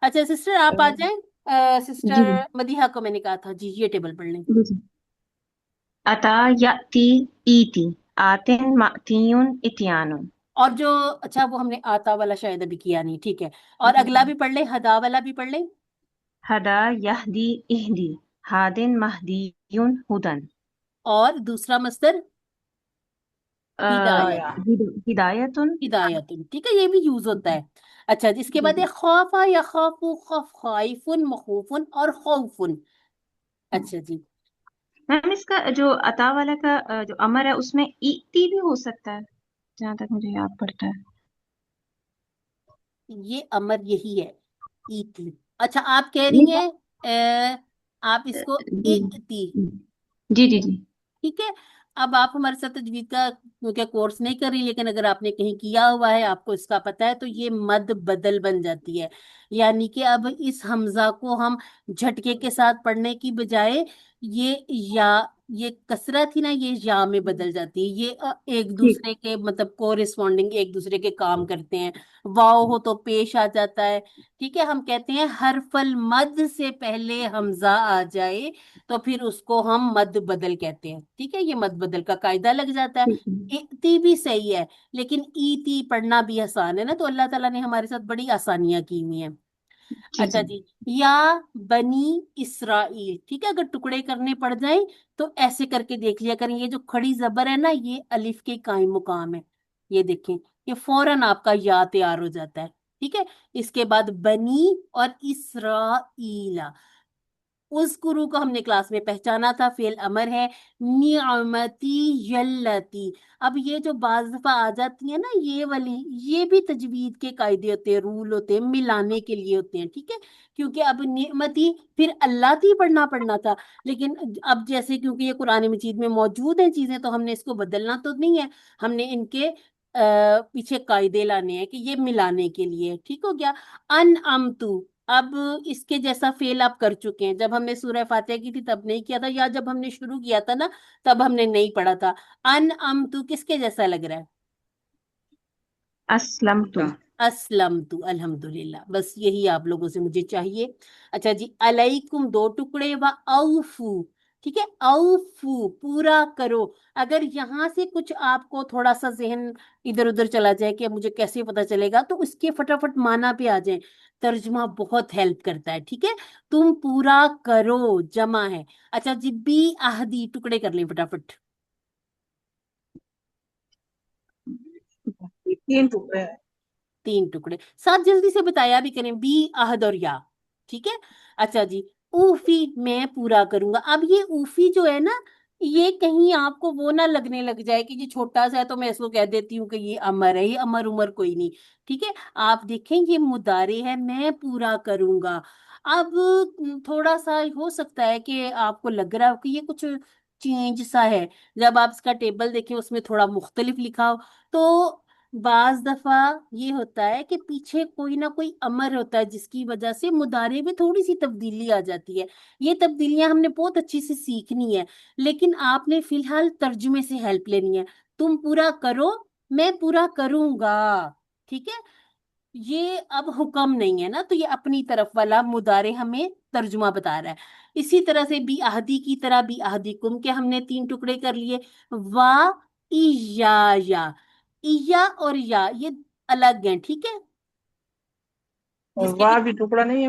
اچھا سسٹر آپ آ جائیں. جی سسٹر مدیحہ کو میں نے کہا تھا جی یہ ٹیبل پڑھ لیں. جی جی. اتا یاتی ایتی، آتن ماتیون اتیان. اور جو اچھا وہ ہم نے آتا والا شاید ابھی کیا نہیں. ٹھیک ہے، اور جی اگلا جی. بھی پڑھ لیں، ہدا والا بھی پڑھ لیں. ہدا یہدی اہدی، ہادن مہدیون ہدن. اور دوسرا مصدر ہدایت، ہدایتن. ہدایت. ٹھیک ہے، یہ بھی یوز ہوتا ہے. اچھا جی، اس کے جی بعد جی. ہے خوفا یا خوفو، خوف خائفن مخوفن اور خوفن. اچھا جی، میم اس کا جو عطا والا کا جو امر ہے اس میں ایتی بھی ہو سکتا ہے جہاں تک مجھے یاد پڑتا ہے. یہ امر یہی ہے، ایتی. اچھا آپ کہہ رہی نہیں. ہیں آپ اس کو جی اتی. جی جی جی. ٹھیک ہے، اب آپ ہمارے ساتھ تجوید کا کیونکہ کورس نہیں کر رہی، لیکن اگر آپ نے کہیں کیا ہوا ہے آپ کو اس کا پتہ ہے، تو یہ مد بدل بن جاتی ہے. یعنی کہ اب اس حمزہ کو ہم جھٹکے کے ساتھ پڑھنے کی بجائے یہ یا یہ کسرت تھی نا، یہ یا میں بدل جاتی ہے. یہ ایک ٹھیک. دوسرے کے مطلب کورسپونڈنگ ایک دوسرے کے کام کرتے ہیں. واو ہو تو پیش آ جاتا ہے. ٹھیک ہے، ہم کہتے ہیں حرف المد سے پہلے حمزہ آ جائے تو پھر اس کو ہم مد بدل کہتے ہیں. ٹھیک ہے، یہ مد بدل کا قاعدہ لگ جاتا ٹھیک ہے. ہے. ایتی بھی صحیح ہے، لیکن ایتی پڑھنا بھی آسان ہے نا، تو اللہ تعالیٰ نے ہمارے ساتھ بڑی آسانیاں کی ہوئی ہیں. جی اچھا جی. جی، یا بنی اسرائیل. ٹھیک ہے، اگر ٹکڑے کرنے پڑ جائیں تو ایسے کر کے دیکھ لیا کریں. یہ جو کھڑی زبر ہے نا، یہ الف کے قائم مقام ہے. یہ دیکھیں، یہ فوراً آپ کا یا تیار ہو جاتا ہے. ٹھیک ہے، اس کے بعد بنی اور اسرائیل. اس گرو کو ہم نے کلاس میں پہچانا تھا، فعل امر ہے. نعمتی یلتی. اب یہ جو بعض دفعہ آ جاتی ہیں نا یہ والی، یہ بھی تجوید کے قاعدے ہوتے ہیں، رول ہوتے ہیں، ملانے کے لیے ہوتے ہیں. ٹھیک ہے، کیونکہ اب نعمتی پھر اللہ تھی پڑھنا تھا، لیکن اب جیسے کیونکہ یہ قرآن مجید میں موجود ہیں چیزیں، تو ہم نے اس کو بدلنا تو نہیں ہے، ہم نے ان کے پیچھے قاعدے لانے ہیں کہ یہ ملانے کے لیے. ٹھیک ہو گیا. ان امتو، اب اس کے جیسا فعل آپ کر چکے ہیں. جب ہم نے سورہ فاتحہ کی تھی تب نہیں کیا تھا، یا جب ہم نے شروع کیا تھا نا تب ہم نے نہیں پڑھا تھا. ان امتو کس کے جیسا لگ رہا ہے؟ اسلمتو. اسلمتو. الحمدللہ، بس یہی آپ لوگوں سے مجھے چاہیے. اچھا جی، علیکم دو ٹکڑے، و اوفو. ٹھیک ہے، اوفو پورا کرو. اگر یہاں سے کچھ آپ کو تھوڑا سا ذہن ادھر ادھر چلا جائے کہ مجھے کیسے پتا چلے گا، تو اس کے فٹافٹ معنی پہ آ جائیں. ترجمہ بہت ہیلپ کرتا ہے. ٹھیک ہے، تم پورا کرو جمع ہے. اچھا جی، بی اہدی ٹکڑے کر لیں فٹافٹ. 3 ٹکڑے ہیں. 3 ٹکڑے ساتھ جلدی سے بتایا بھی کریں، بی عہد اور یا. ٹھیک ہے. اچھا جی، اوفی میں پورا کروں گا. اب یہ اوفی جو ہے نا، یہ کہیں آپ کو وہ نہ لگنے لگ جائے کہ یہ چھوٹا سا ہے تو میں اس کو کہہ دیتی ہوں کہ یہ امر ہے. یہ امر عمر کوئی نہیں. ٹھیک ہے، آپ دیکھیں یہ مضارع ہے، میں پورا کروں گا. اب تھوڑا سا ہو سکتا ہے کہ آپ کو لگ رہا ہو کہ یہ کچھ چینج سا ہے. جب آپ اس کا ٹیبل دیکھیں اس میں تھوڑا مختلف لکھا ہو، تو بعض دفعہ یہ ہوتا ہے کہ پیچھے کوئی نہ کوئی امر ہوتا ہے جس کی وجہ سے مضارع میں تھوڑی سی تبدیلی آ جاتی ہے. یہ تبدیلیاں ہم نے بہت اچھی سے سیکھنی ہے، لیکن آپ نے فی الحال ترجمے سے ہیلپ لینی ہے. تم پورا کرو، میں پورا کروں گا. ٹھیک ہے، یہ اب حکم نہیں ہے نا، تو یہ اپنی طرف والا مضارع ہمیں ترجمہ بتا رہا ہے. اسی طرح سے بی اہدی کی طرح بی اہدی کم کے ہم نے 3 ٹکڑے کر لیے. وا یا اور یا یہ الگ ہیں. ٹھیک ہے، اور جس کے واہ لیے بھی ٹکڑا نہیں ہے.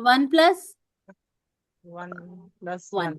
1 + 1 + 1,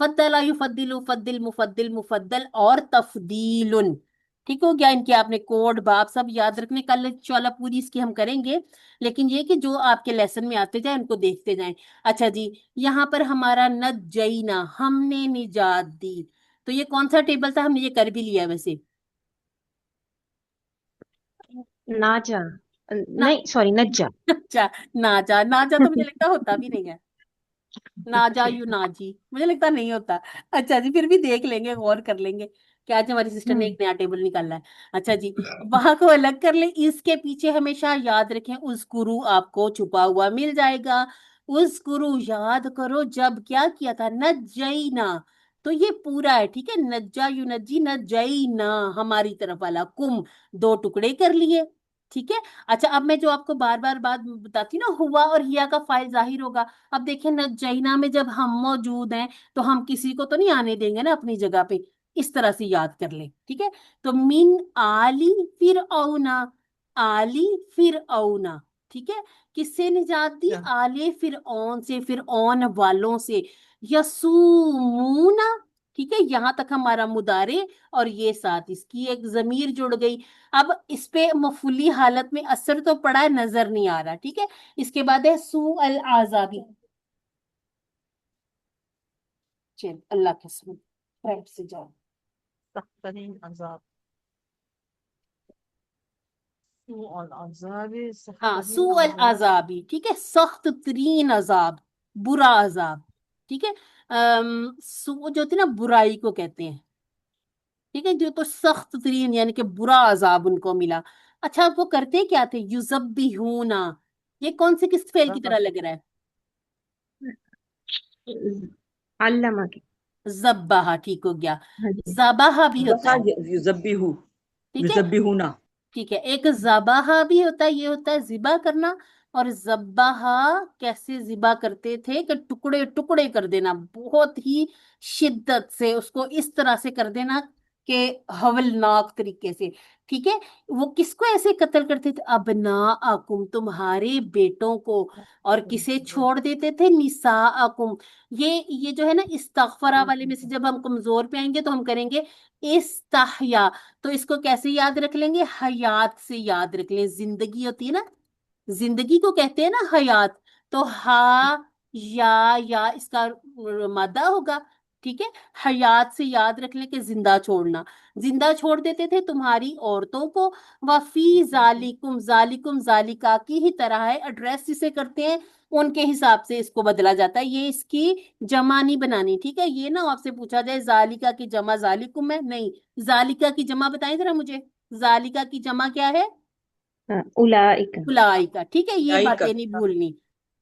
فضلا یفضل فضل مفضل مفضل اور تفضیل. ٹھیک ہو گیا. ان کے آپ نے کوڈ باب سب یاد رکھنے. کل انشاءاللہ پوری اس کی ہم کریں گے، لیکن یہ کہ جو آپ کے لیسن میں آتے جائیں ان کو دیکھتے جائیں. اچھا جی، یہاں پر ہمارا نجینا، ہم نے نجات دی. تو یہ کون سا ٹیبل تھا؟ ہم نے یہ کر بھی لیا ویسے. ناجا، نا نہیں سوری، نجا. اچھا، ناجا. ناجا تو مجھے لگتا ہوتا بھی نہیں ہے. ناجا یو ناجی مجھے لگتا نہیں ہوتا. اچھا جی، پھر بھی دیکھ لیں گے، غور کر لیں گے کہ آج ہماری سسٹر نے ایک نیا ٹیبل نکالا ہے. اچھا جی، وہاں کو الگ کر لیں. اس کے پیچھے ہمیشہ یاد رکھیں اس گرو آپ کو چھپا ہوا مل جائے گا. اس گرو یاد کرو جب کیا کیا تھا، نجینا. تو یہ پورا ہے، ٹھیک ہے. نجا یو نجی نجینا، ہماری طرف والا کم دو ٹکڑے کر لیے. ٹھیک ہے. اچھا، اب میں جو آپ کو بار بار بات بتاتی ہوں نا، ہوا اور ہیا کا فائل ظاہر ہوگا. اب دیکھیں نجینا میں جب ہم موجود ہیں تو ہم کسی کو تو نہیں آنے دیں گے نا اپنی جگہ پہ. اس طرح سے یاد کر لیں. ٹھیک ہے. تو من آلی فرعونا، آلی فرعونا. ٹھیک ہے. کس سے نجات دی؟ آلے فرعون سے، فرعون والوں سے. یسومونا. ٹھیک ہے. یہاں تک ہمارا مضارع، اور یہ ساتھ اس کی ایک ضمیر جڑ گئی. اب اس پہ مفعولی حالت میں اثر تو پڑا ہے، نظر نہیں آ رہا. ٹھیک ہے. اس کے بعد ہے سوء العذابی. چل اللہ کے سبب فرینڈ سے جاؤ. سخت ترین عذاب، سوء العذاب، سخت ہاں، ترین سوء عذاب. العذابی. ٹھیک ہے. سخت ترین عذاب، برا عذاب. ٹھیک ہے. سوء جو ہوتی ہے نا، برائی کو کہتے ہیں. ٹھیک ہے. جو تو سخت ترین یعنی کہ برا عذاب ان کو ملا. اچھا، وہ کرتے کیا تھے؟ یذبحون. یہ کون سے کس فعل کی طرح لگ رہا ہے؟ علامہ کی. ذبح. ٹھیک ہو گیا. ہاں جی. ذبح بھی ہوتا بسا ہے. یذبحو، ٹھیک ہے. یذبحونا. ٹھیک ہے. ایک ذبح بھی ہوتا ہے، یہ ہوتا ہے ذبح کرنا. اور ذبح کیسے ذبح کرتے تھے کہ ٹکڑے ٹکڑے کر دینا، بہت ہی شدت سے اس کو اس طرح سے کر دینا کہ ہولناک طریقے سے. ٹھیک ہے. وہ کس کو ایسے قتل کرتے تھے؟ ابناءکم، تمہارے بیٹوں کو. اور کسے چھوڑ دیتے تھے؟ نساءکم. یہ جو ہے نا استغفرہ والے میں سے جب ہم کمزور پہ آئیں گے تو ہم کریں گے استحیا. تو اس کو کیسے یاد رکھ لیں گے؟ حیات سے یاد رکھ لیں. زندگی ہوتی ہے نا، زندگی کو کہتے ہیں نا حیات. تو ہا یا اس کا مادہ ہوگا. ٹھیک ہے. حیات سے یاد رکھ لیں کہ زندہ چھوڑنا. زندہ چھوڑ دیتے تھے تمہاری عورتوں کو. وفی ذالکم، ذالکم ذالکا کی ہی طرح ہے. ایڈریس جسے کرتے ہیں ان کے حساب سے اس کو بدلا جاتا ہے. یہ اس کی جمع نہیں بنانی. ٹھیک ہے. یہ نا آپ سے پوچھا جائے ذالکا کی جمع ذالکم ہے، نہیں. ذالکا کی جمع بتائیں ذرا مجھے. ذالکا کی جمع کیا ہے؟ اولئک. اولائکا. ٹھیک ہے. یہ اولئک. باتیں نہیں بھولنی.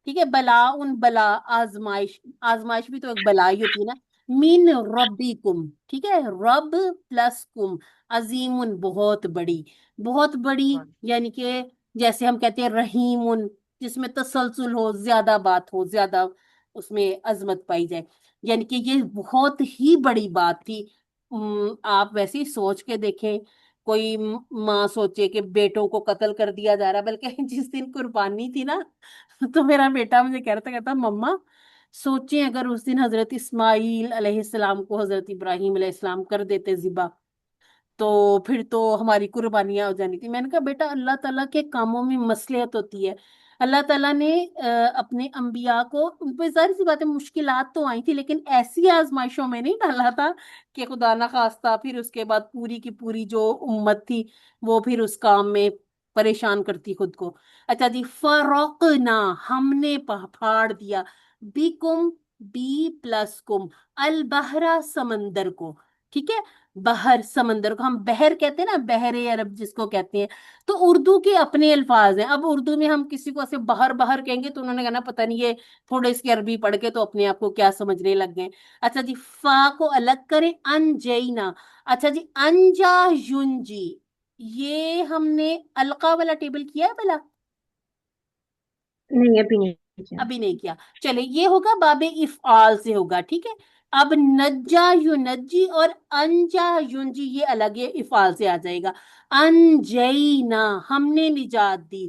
ٹھیک ہے. بلا ان بلا، آزمائش. آزمائش بھی تو ایک بلا ہی ہوتی ہے نا. من ربکم. ٹھیک ہے. رب پلس کم، عظیم، بہت بڑی. بہت بڑی یعنی کہ جیسے ہم کہتے ہیں رحیم، جس میں تسلسل ہو، زیادہ بات ہو، زیادہ اس میں عظمت پائی جائے. یعنی کہ یہ بہت ہی بڑی بات تھی. آپ ویسے ہی سوچ کے دیکھیں، کوئی ماں سوچے کہ بیٹوں کو قتل کر دیا جا رہا. بلکہ جس دن قربانی تھی نا تو میرا بیٹا مجھے کہتا مما سوچیں اگر اس دن حضرت اسماعیل علیہ السلام کو حضرت ابراہیم علیہ السلام کر دیتے ذبح، تو پھر تو ہماری قربانیاں ہو جانی تھی. میں نے کہا بیٹا اللہ تعالیٰ کے کاموں میں مصلحت ہوتی ہے. اللہ تعالیٰ نے اپنے انبیاء کو، ان پہ ظاہر سی بات ہے مشکلات تو آئی تھی، لیکن ایسی آزمائشوں میں نہیں ڈالا تھا کہ خدا نہ خواستہ پھر اس کے بعد پوری کی پوری جو امت تھی وہ پھر اس کام میں پریشان کرتی خود کو. اچھا جی، فرقنا، ہم نے پھاڑ دیا. بیکم، بی پلس کم، البحرا، سمندر کو. ٹھیک ہے. بحر، سمندر کو ہم بحر کہتے ہیں نا، بحر عرب جس کو کہتے ہیں. تو اردو کے اپنے الفاظ ہیں. اب اردو میں ہم کسی کو ایسے باہر باہر کہیں گے تو انہوں نے کہنا پتہ نہیں یہ تھوڑے اس کی عربی پڑھ کے تو اپنے آپ کو کیا سمجھنے لگ گئے. اچھا جی، فا کو الگ کریں. انجینا. اچھا جی، انجا ینجی، یہ ہم نے القا والا ٹیبل کیا ہے بلا؟ نہیں ابھی نہیں کیا. ابھی نہیں کیا. چلے یہ ہوگا باب افعال سے ہوگا. ٹھیک ہے. اب نجا ینجی اور انجا ینجی یہ الگ افعال سے آ جائے گا. انجینا، ہم نے نجات دی.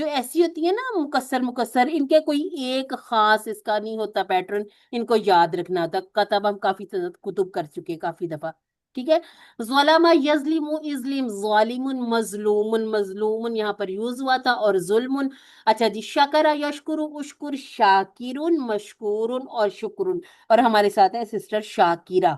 جو ایسی ہوتی ہے نا مکسر مکسر، ان کے کوئی ایک خاص اس کا نہیں ہوتا پیٹرن، ان کو یاد رکھنا ہوتا. کتب ہم کافی کتب کر چکے کافی دفعہ. ٹھیک ہے. ظلم یظلم ازلم ظالم مظلوم مظلوم یہاں پر یوز ہوا تھا، اور ظلم. اچھا جی، شکر یشکر اشکر شاکر مشکور اور شکر. اور ہمارے ساتھ ہے سسٹر شاکرہ.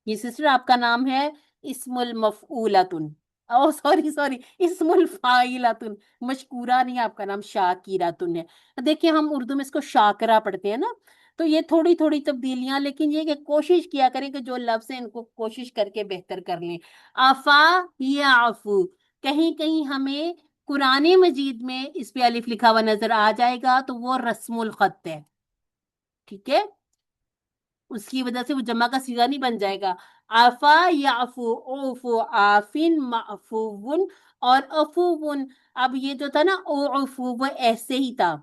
یہ سسٹر آپ کا نام ہے اسم المفعولتن، او سوری سوری، اسم الفاعلتن. مشکورہ نہیں، آپ کا نام شاکراتن ہے. دیکھیں ہم اردو میں اس کو شاکرہ پڑھتے ہیں نا، تو یہ تھوڑی تھوڑی تبدیلیاں، لیکن یہ کہ کوشش کیا کریں کہ جو لفظ ہیں ان کو کوشش کر کے بہتر کر لیں. آفا یا عفو، کہیں کہیں ہمیں قرآن مجید میں اس پہ الف لکھا ہوا نظر آ جائے گا تو وہ رسم الخط ہے. ٹھیک ہے، اس کی وجہ سے وہ جمع کا صیغہ نہیں بن جائے گا. آفا یعفو اوفو آفن معفون اور افون. اب یہ جو تھا نا اوفو، وہ ایسے ہی تھا.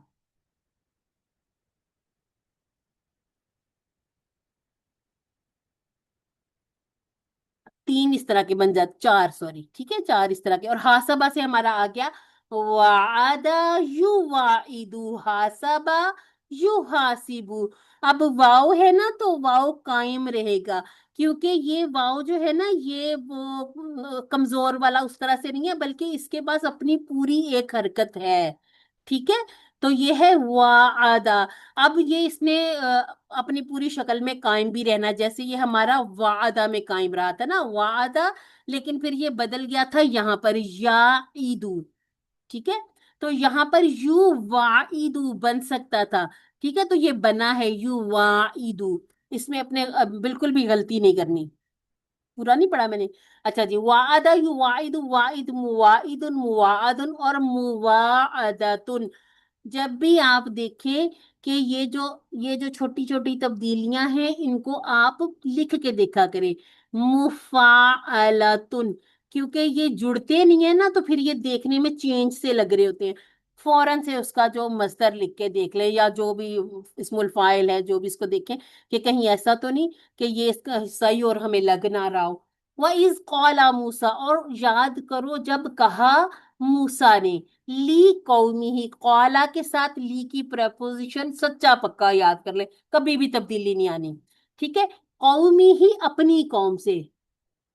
تین اس طرح کے بن جاتے، چار سوری، ٹھیک ہے، چار اس طرح کے. اور حاسبہ سے ہمارا آ گیا وعدہ یوعدو حاسبہ یحاسبو. اب واؤ ہے نا تو واؤ قائم رہے گا، کیونکہ یہ واؤ جو ہے نا یہ وہ کمزور والا اس طرح سے نہیں ہے، بلکہ اس کے پاس اپنی پوری ایک حرکت ہے. ٹھیک ہے، تو یہ ہے وعدہ. اب یہ اس نے اپنی پوری شکل میں قائم بھی رہنا، جیسے یہ ہمارا وعدہ میں قائم رہا تھا نا وعدہ، لیکن پھر یہ بدل گیا تھا یہاں پر یا عیدو. ٹھیک ہے، تو یہاں پر یو واعدو بن سکتا تھا. ٹھیک ہے، تو یہ بنا ہے یو واعدو. اس میں اپنے بالکل بھی غلطی نہیں کرنی، پورا نہیں پڑھا میں نے. اچھا جی، وعدہ یواعد واعد مواعد مواعد اور مواعدتن. جب بھی آپ دیکھیں کہ یہ جو چھوٹی چھوٹی تبدیلیاں ہیں ان کو آپ لکھ کے دیکھا کریں. مفاعلتن، کیونکہ یہ جڑتے نہیں ہیں نا تو پھر یہ دیکھنے میں چینج سے لگ رہے ہوتے ہیں. فوراً سے اس کا جو مصدر لکھ کے دیکھ لیں، یا جو بھی اسم الفاعل ہے جو بھی اس کو دیکھیں کہ کہیں ایسا تو نہیں کہ یہ اس کا حصہ ہی اور ہمیں لگ نہ رہا ہو. وَإِذْ قَالَ مُوسَىٰ، اور یاد کرو جب کہا موسیٰ نے، لی قومی ہی، قالا کے ساتھ لی کی پریپوزیشن سچا پکا یاد کر لے، کبھی بھی تبدیلی نہیں آنی. ٹھیک ہے، قومی ہی اپنی قوم سے،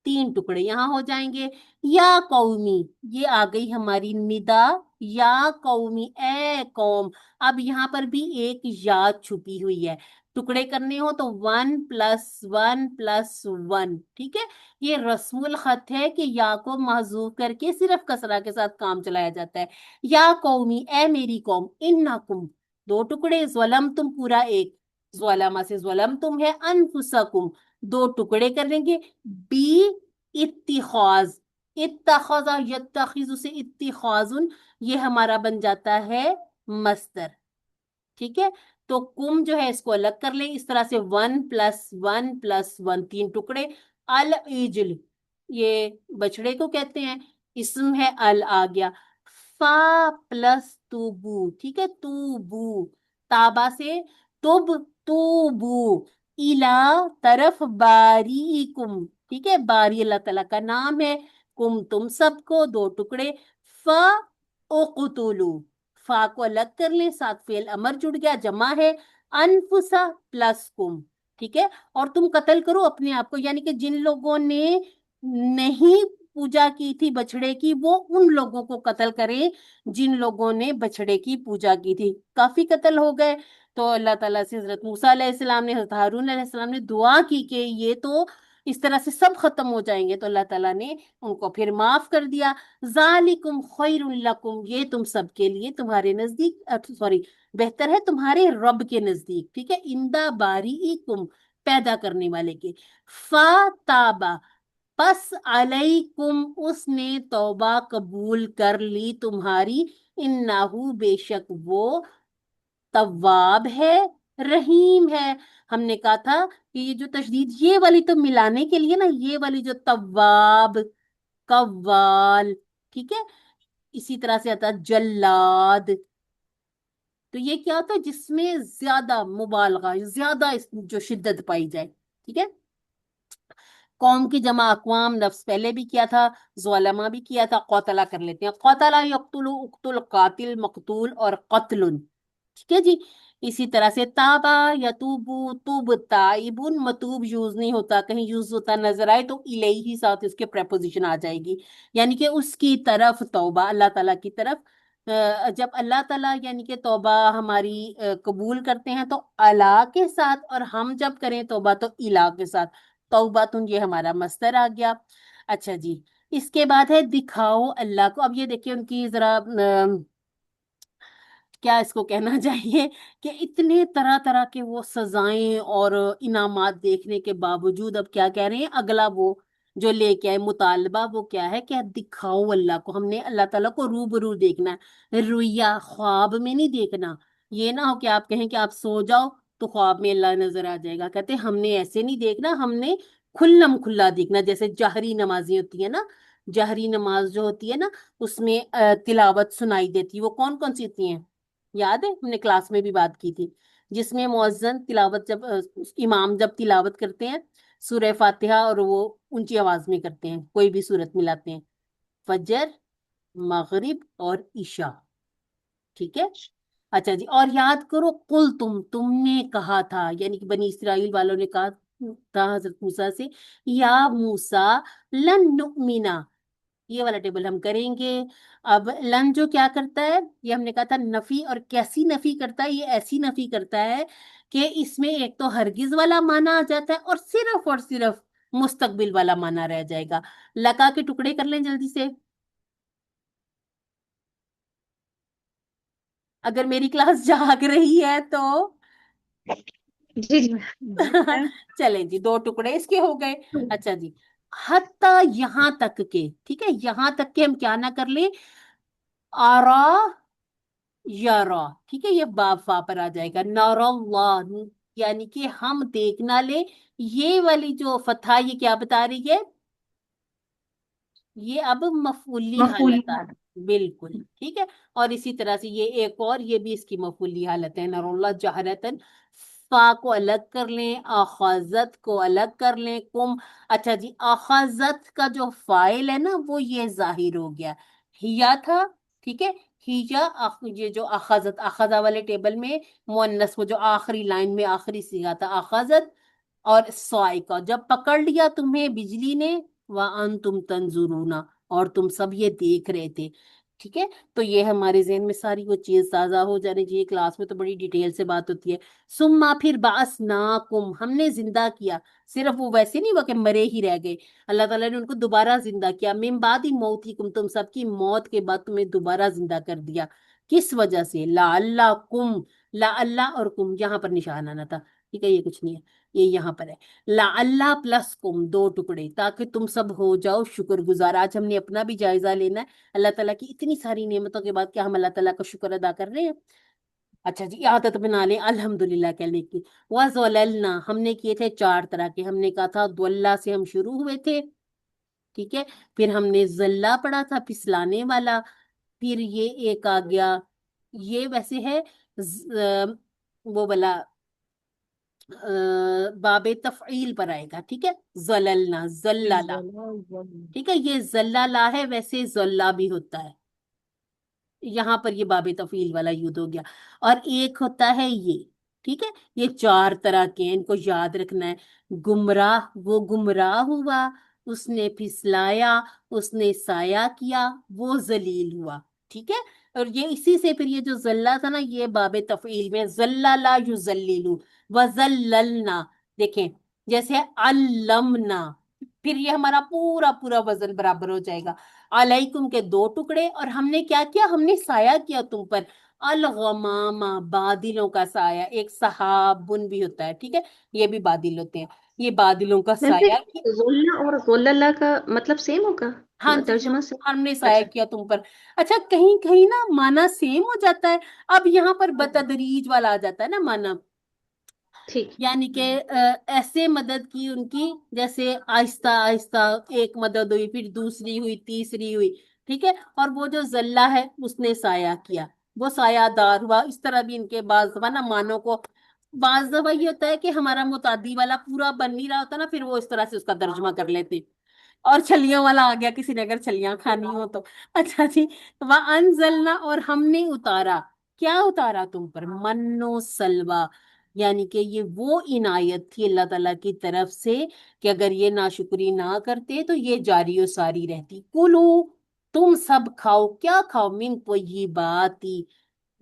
تین ٹکڑے یہاں ہو جائیں گے. یا قومی، یہ آ گئی ہماری ندا، یا قومی اے قوم. اب یہاں پر بھی ایک یا چھپی ہوئی ہے، ٹکڑے کرنے ہو تو 1+1+1. ٹھیک ہے، یہ رسم الخط ہے کہ یا کو محذوف کر کے صرف کسرہ کے ساتھ کام چلایا جاتا ہے. یا قومی اے میری قوم، انکم دو ٹکڑے، ظلم تم پورا ایک، ظلمہ سے ظلم تم ہے، انفسکم دو ٹکڑے کریں گے، بی اتخاذ، اتخذ یتخذ سے اتخاذ، یہ ہمارا بن جاتا ہے مصدر. ٹھیک ہے، تو کم جو ہے اس کو الگ کر لیں اس طرح سے، 1+1+1 تین ٹکڑے. العجل، یہ بچڑے کو کہتے ہیں، اسم ہے ال آ گیا. فا پلس توبو، ٹھیک ہے، توبو، تابا سے تب، توبو الا طرف باریکم. ٹھیک ہے، باری اللہ تعالیٰ کا نام ہے، کم تم سب کو دو ٹکڑے. فا اقتلو، فا کو الگ کر لیں، ساتھ فعل امر جڑ گیا، جمع ہے، انفسا پلس کم. ٹھیک ہے، اور تم قتل کرو اپنے آپ کو، یعنی کہ جن لوگوں نے نہیں پوجا کی تھی بچڑے کی، وہ ان لوگوں کو قتل کریں جن لوگوں نے بچڑے کی پوجا کی تھی. کافی قتل ہو گئے، تو اللہ تعالیٰ سے حضرت موسیٰ علیہ السلام نے، حضرت ہارون علیہ السلام نے دعا کی کہ یہ تو اس طرح سے سب ختم ہو جائیں گے، تو اللہ تعالیٰ نے ان کو پھر معاف کر دیا. ذالکم خیر لکم، یہ تم سب کے لیے تمہارے نزدیک سوری بہتر ہے تمہارے رب کے نزدیک. ٹھیک ہے، اندہ باریکم پیدا کرنے والے کے. فاتابا، پس علیکم اس نے توبہ قبول کر لی تمہاری، انہو بے شک وہ تواب ہے، رحیم ہے. ہم نے کہا تھا کہ یہ جو تشدید یہ والی تو ملانے کے لیے نا، یہ والی جو تواب، قوال، ٹھیک ہے، اسی طرح سے آتا جلاد. تو یہ کیا ہوتا ہے جس میں زیادہ مبالغہ، زیادہ جو شدت پائی جائے. ٹھیک ہے، قوم کی جمع اقوام، نفس پہلے بھی کیا تھا، ظلمہ بھی کیا تھا، قتلا کر لیتے ہیں، قتلا یقتل، اقتل قاتل مقتول اور قتل، ٹھیک ہے جی. اسی طرح سے تابا یتوبو توب تائبون، متوب یوز نہیں ہوتا، کہیں یوز ہوتا نظر آئے تو الیہ ساتھ اس کے پریپوزیشن آ جائے گی، یعنی کہ اس کی طرف توبہ، اللہ تعالیٰ کی طرف. جب اللہ تعالیٰ یعنی کہ توبہ ہماری قبول کرتے ہیں تو اللہ کے ساتھ، اور ہم جب کریں توبہ تو الہ کے ساتھ. توباتن یہ ہمارا مصدر آ گیا. اچھا جی، اس کے بعد ہے دکھاؤ اللہ کو. اب یہ دیکھیں ان کی ذرا کیا اس کو کہنا چاہیے کہ اتنے طرح طرح کے وہ سزائیں اور انعامات دیکھنے کے باوجود اب کیا کہہ رہے ہیں، اگلا وہ جو لے کے آئے مطالبہ وہ کیا ہے کہ دکھاؤ اللہ کو. ہم نے اللہ تعالیٰ کو روبرو دیکھنا ہے، رویا خواب میں نہیں دیکھنا. یہ نہ ہو کہ آپ کہیں کہ آپ سو جاؤ تو خواب میں اللہ نظر آ جائے گا. کہتے ہیں ہم نے ایسے نہیں دیکھنا، ہم نے کھلم کھلا دیکھنا. جیسے جہری نمازی ہوتی ہے نا، جہری نماز جو ہوتی ہے نا اس میں تلاوت سنائی دیتی ہے، وہ کون کون سی ہوتی ہیں یاد ہے؟ ہم نے کلاس میں بھی بات کی تھی، جس میں مؤذن تلاوت جب امام جب تلاوت کرتے ہیں سورہ فاتحہ اور وہ اونچی آواز میں کرتے ہیں، کوئی بھی سورت ملاتے ہیں، فجر، مغرب اور عشاء، ٹھیک ہے. اچھا جی، اور یاد کرو قل تم نے کہا تھا، یعنی کہ بنی اسرائیل والوں نے کہا تھا حضرت موسیٰ سے، یا موسیٰ لن نؤمنا، یہ والا ٹیبل ہم کریں گے. اب لن جو کیا کرتا ہے، یہ ہم نے کہا تھا نفی، اور کیسی نفی کرتا ہے، یہ ایسی نفی کرتا ہے کہ اس میں ایک تو ہرگز والا معنی آ جاتا ہے اور صرف مستقبل والا معنی رہ جائے گا. لکا کے ٹکڑے کر لیں جلدی سے، اگر میری کلاس جاگ رہی ہے تو. جی جی جی میم. چلیں جی، 2 ٹکڑے اس کے ہو گئے. اچھا جی، حتیٰ یہاں تک کے، ٹھیک ہے، یہاں تک کہ ہم کیا نہ کر لیں، آرا یارا، ٹھیک ہے، یہ باب فا پر آ جائے گا. نارا اللہ، یعنی کہ ہم دیکھ نہ لیں. یہ والی جو فتح یہ کیا بتا رہی ہے، یہ اب مفعولی مفعولی حالت آ، حالت. بالکل ٹھیک ہے. اور اسی طرح سے یہ ایک اور، یہ بھی اس کی مفعولی حالت ہے، نر اللہ جہرتن. فا کو الگ کر لیں، آخذت کو الگ کر لیں، کم. اچھا جی، آخذت کا جو فائل ہے نا وہ یہ ظاہر ہو گیا، ہیا تھا، ٹھیک ہے. ہیا یہ جو اخذت، اخذا والے ٹیبل میں مؤنث، وہ جو آخری لائن میں آخری صیغہ تھا اخذت، اور صائقہ، جب پکڑ لیا تمہیں بجلی نے، وَأَنْتُمْ تَنْظُرُونَ، اور تم سب یہ دیکھ رہے تھے، ٹھیک ہے. تو یہ ہمارے ذہن میں ساری وہ چیز تازہ ہو جانی چاہیے. کلاس میں تو بڑی ڈیٹیل سے بات ہوتی ہے. ثم پھر بَعَثْنَاكُمْ، ہم نے زندہ کیا. صرف وہ ویسے نہیں ہوا کہ مرے ہی رہ گئے، اللہ تعالیٰ نے ان کو دوبارہ زندہ کیا. من بعد موتکم، تم سب کی موت کے بعد تمہیں دوبارہ زندہ کر دیا. کس وجہ سے؟ لعلکم، لعلہ اور کم یہاں پر نشان آنا تھا، ٹھیک ہے، یہ کچھ نہیں ہے، یہ یہاں پر ہے. لعلہ پلس کم، 2 ٹکڑے، تاکہ تم سب ہو جاؤ شکر گزار. آج ہم نے اپنا بھی جائزہ لینا ہے، اللہ تعالیٰ کی اتنی ساری نعمتوں کے بعد کیا ہم اللہ تعالیٰ کا شکر ادا کر رہے ہیں؟ اچھا جی، عادت بنا لیں الحمدللہ کہنے کی. وَظَلَلْنَا، ہم نے کیے تھے 4 طرح کے. ہم نے کہا تھا دولہ سے ہم شروع ہوئے تھے، ٹھیک ہے، پھر ہم نے ذلہ پڑھا تھا پھسلانے والا، پھر یہ ایک آ گیا، یہ ویسے ہے وہ والا باب تفعیل پر آئے گا، ٹھیک ہے، زللنا، زلالہ، ٹھیک ہے. یہ زلالہ ہے، ویسے زلہ بھی ہوتا ہے، یہاں پر یہ باب تفعیل والا یود ہو گیا. اور ایک ہوتا ہے یہ، ٹھیک ہے. یہ 4 طرح کے ہیں، ان کو یاد رکھنا ہے. گمراہ، وہ گمراہ ہوا، اس نے پھسلایا، اس نے سایہ کیا، وہ ذلیل ہوا، ٹھیک ہے. اور یہ اسی سے پھر یہ جو ذلہ تھا نا، یہ باب تفعیل میں ذللا یذللو، وذللنا، دیکھیں جیسے علمنا، پھر یہ ہمارا پورا پورا وزن برابر ہو جائے گا. علیکم کے 2 ٹکڑے، اور ہم نے کیا کیا، ہم نے سایہ کیا تم پر. الغمامہ، بادلوں کا سایہ، ایک سحابن بھی ہوتا ہے، ٹھیک ہے، یہ بھی بادل ہوتے ہیں، یہ بادلوں کا ویسے سایہ کیا. زولنا اور زولاللہ کا مطلب سیم ہوگا، ہاں جی ہاں، ترجمہ سے؟ ہم نے سایہ اچھا. کیا تم پر. اچھا، کہیں کہیں نا مانا سیم ہو جاتا ہے. اب یہاں پر بتدریج والا آ جاتا ہے نا مانا، ٹھیک. یعنی کہ ایسے مدد کی ان کی، جیسے آہستہ آہستہ ایک مدد ہوئی، پھر دوسری ہوئی، تیسری ہوئی، ٹھیک ہے. اور وہ جو ذلہ ہے اس نے سایہ کیا، وہ سایہ دار ہوا. اس طرح بھی ان کے بعض نا معنوں کو بعض دفعہ یہ ہوتا ہے کہ ہمارا متعدی والا پورا بن نہیں رہا ہوتا نا، پھر وہ اس طرح سے اس کا ترجمہ کر لیتے، اور چھلیاں والا آ گیا کسی نے اگر چھلیاں کھانی ہو تو۔ اچھا جی، وَأَنزَلْنَا، اور ہم نے اتارا، کیا اتارا تم پر؟ من و سلوا، یعنی کہ یہ وہ عنایت تھی اللہ تعالیٰ کی طرف سے کہ اگر یہ ناشکری نہ کرتے تو یہ جاری و ساری رہتی۔ کلو، تم سب کھاؤ، کیا کھاؤ؟ من طیباتی،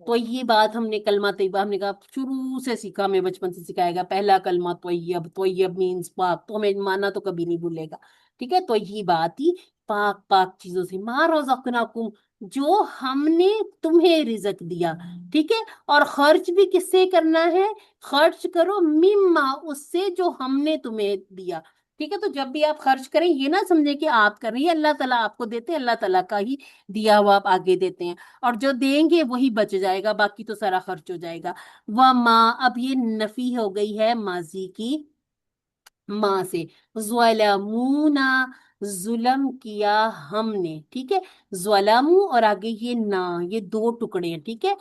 طیبات، ہم نے کلمہ طیبہ ہم نے کہا شروع سے سیکھا، ہمیں بچپن سے سکھایا گا، پہلا کلمہ طیب، طیب مینس پاک، تو ہمیں مانا تو کبھی نہیں بھولے گا، ٹھیک ہے؟ طیباتی، پاک پاک چیزوں سے، ما رزقناکم، جو ہم نے تمہیں رزق دیا، ٹھیک ہے؟ اور خرچ بھی کس سے کرنا ہے؟ خرچ کرو مما، اس سے جو ہم نے تمہیں دیا، ٹھیک ہے؟ تو جب بھی آپ خرچ کریں یہ نہ سمجھیں کہ آپ کر رہی ہیں، اللہ تعالیٰ آپ کو دیتے ہیں، اللہ تعالیٰ کا ہی دیا ہوا آپ آگے دیتے ہیں، اور جو دیں گے وہی بچ جائے گا، باقی تو سارا خرچ ہو جائے گا۔ وما، اب یہ نفی ہو گئی ہے ماضی کی ماں سے، ظلمونا، ظلم کیا ہم نے، ٹھیک ہے؟ ظلمو اور آگے یہ نا، یہ دو ٹکڑے ہیں، ٹھیک ہے؟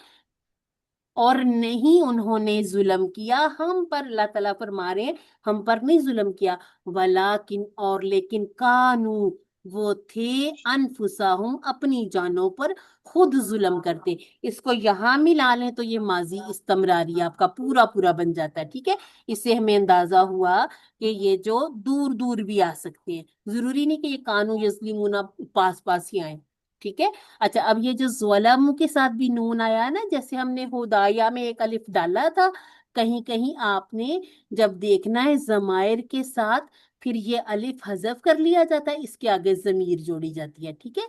اور نہیں انہوں نے ظلم کیا ہم پر، اللہ تعالیٰ فرما رہے ہیں ہم پر نہیں ظلم کیا، ولیکن، اور لیکن، کانو، وہ تھے، انفسہم، اپنی جانوں پر خود ظلم کرتے۔ اس کو یہاں ملا لیں تو یہ ماضی استمراری آپ کا پورا پورا بن جاتا ہے، ٹھیک ہے؟ اس سے ہمیں اندازہ ہوا کہ یہ جو دور دور بھی آ سکتے ہیں، ضروری نہیں کہ یہ کانو یظلمون پاس پاس ہی آئیں، ٹھیک ہے؟ اچھا، اب یہ جو ظلم کے ساتھ بھی نون آیا نا، جیسے ہم نے ہدایا میں ایک الف ڈالا تھا، کہیں کہیں آپ نے جب دیکھنا ہے ضمائر کے ساتھ پھر یہ الف حذف کر لیا جاتا ہے، اس کے آگے ضمیر جوڑی جاتی ہے، ٹھیک ہے؟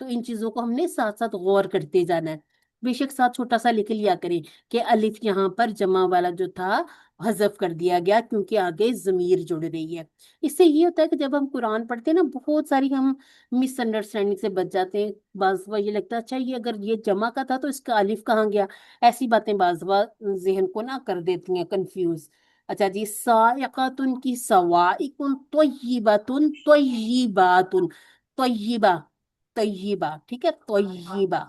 تو ان چیزوں کو ہم نے ساتھ ساتھ غور کرتے جانا ہے، بے شک ساتھ چھوٹا سا لکھ لیا کریں کہ الف یہاں پر جمع والا جو تھا حذف کر دیا گیا کیونکہ آگے ضمیر جڑ رہی ہے۔ اس سے یہ ہوتا ہے کہ جب ہم قرآن پڑھتے ہیں نا، بہت ساری ہم مس انڈرسٹینڈنگ سے بچ جاتے ہیں، بعض دفعہ یہ لگتا ہے اچھا یہ اگر یہ جمع کا تھا تو اس کا الف کہاں گیا، ایسی باتیں بعض دفعہ ذہن کو نہ کر دیتی ہیں کنفیوز۔ اچھا جی، سائقاتن کی سوائقن، طیباتن، طیباتن، طیبہ، طیبہ، ٹھیک ہے؟ طیبہ،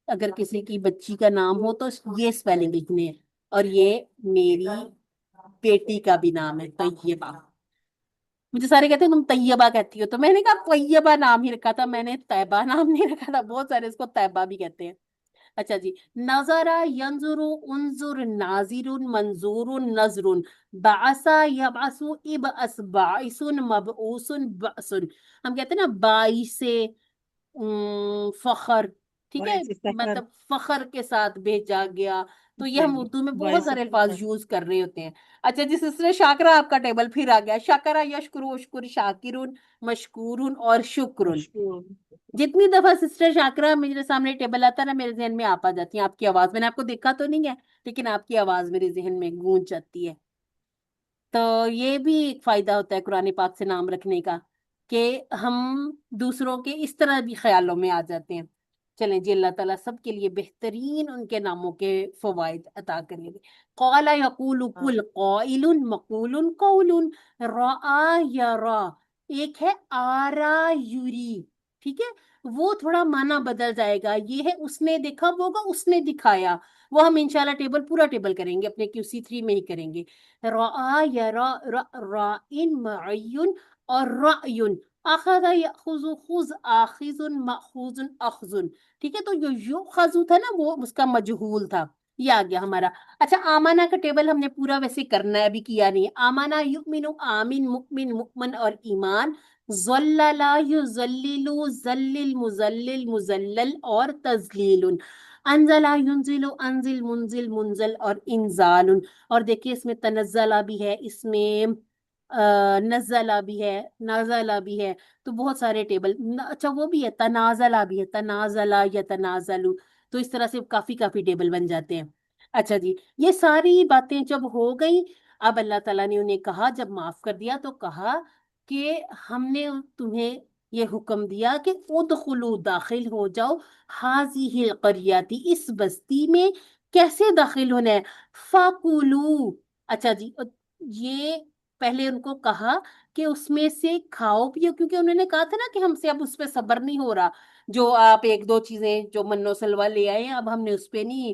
اگر کسی کی بچی کا نام ہو تو یہ اسپیلنگ لکھنے ہے، اور یہ میری بیٹی کا بھی نام ہے طیبہ۔ مجھے سارے کہتے ہیں تم طیبہ کہتی ہو، تو میں نے کہا طیبہ نام ہی رکھا تھا میں نے، طیبہ نام نہیں رکھا تھا، بہت سارے اس کو طیبہ بھی کہتے ہیں۔ اچھا جی، نظرا ینظر، انظر، ناظر، منظور، نظر، بعثا یبعث، ابعث، باعث، مبعوث، بعث، ہم کہتے ہیں نا باعث فخر، ٹھیک ہے؟ باعث فخر، مطلب فخر کے ساتھ بھیجا گیا، تو یہ ہم جی، اردو میں بہت باعث سارے الفاظ فخر، یوز کر رہے ہوتے ہیں۔ اچھا جی، سسٹر شاکرہ آپ کا ٹیبل پھر آ گیا، شکرہ یشکرو، اشکر، شاکرون، مشکورون اور شکرون۔ مشکور، جتنی دفعہ سسٹر شاکرہ میرے سامنے ٹیبل آتا ہے نا، میرے ذہن میں آپ آ جاتی ہیں، آپ کی آواز، میں نے آپ کو دیکھا تو نہیں ہے لیکن آپ کی آواز میرے ذہن میں گونج جاتی ہے۔ تو یہ بھی ایک فائدہ ہوتا ہے قرآن پاک سے نام رکھنے کا کہ ہم دوسروں کے اس طرح بھی خیالوں میں آ جاتے ہیں۔ چلیں جی، اللہ تعالیٰ سب کے لیے بہترین ان کے ناموں کے فوائد عطا کریں گے۔ قال یقول کل قائل مقول قول، رآ یرا، ایک ہے آرا یوری، ٹھیک ہے؟ وہ تھوڑا معنی بدل جائے گا، یہ ہے اس نے دیکھا، وہ ہوگا اس نے دکھایا، وہ ہم انشاءاللہ ٹیبل پورا ٹیبل کریں گے، اپنے QC3 میں ہی کریں گے۔ رآ یرا، رائن، معین اور رأیون، اخذ یأخذ، خذ آخذ، مأخوذ اخذ، ٹھیک ہے؟ تو جو یؤخذ تھا نا وہ اس کا مجہول تھا، یہ آ گیا ہمارا۔ اچھا، آمانہ کا ٹیبل ہم نے پورا ویسے کرنا ہے، ابھی کیا نہیں ہے۔ آمانہ، یؤمن، آمین، مؤمن، مؤمن اور ایمان، ذللا، یذلل، ذلل، مذلل، مذلل اور تذلیل، انزلہ، ینزل، انزل، منزل، منزل اور انزال، اور دیکھیے اس میں تنزلہ بھی ہے، اس میں نزلہ بھی ہے، نازلہ بھی ہے، تو بہت سارے ٹیبل۔ اچھا، وہ بھی ہے تنازلہ بھی ہے، تنازلہ یا تنازل، تو اس طرح سے کافی کافی ٹیبل بن جاتے ہیں۔ اچھا جی، یہ ساری باتیں جب ہو گئی، اب اللہ تعالیٰ نے انہیں کہا، جب معاف کر دیا تو کہا کہ ہم نے تمہیں یہ حکم دیا کہ ادخلوا، داخل ہو جاؤ، حاضی القریاتی، اس بستی میں، کیسے داخل ہونا ہے؟ فَكُلُوا، اچھا جی، یہ پہلے ان کو کہا کہ اس میں سے کھاؤ پیو، کیونکہ انہوں نے کہا تھا نا کہ ہم سے اب اس پہ صبر نہیں ہو رہا، جو آپ ایک دو چیزیں جو من و سلوا لے آئے ہیں اب ہم نے اس پہ نہیں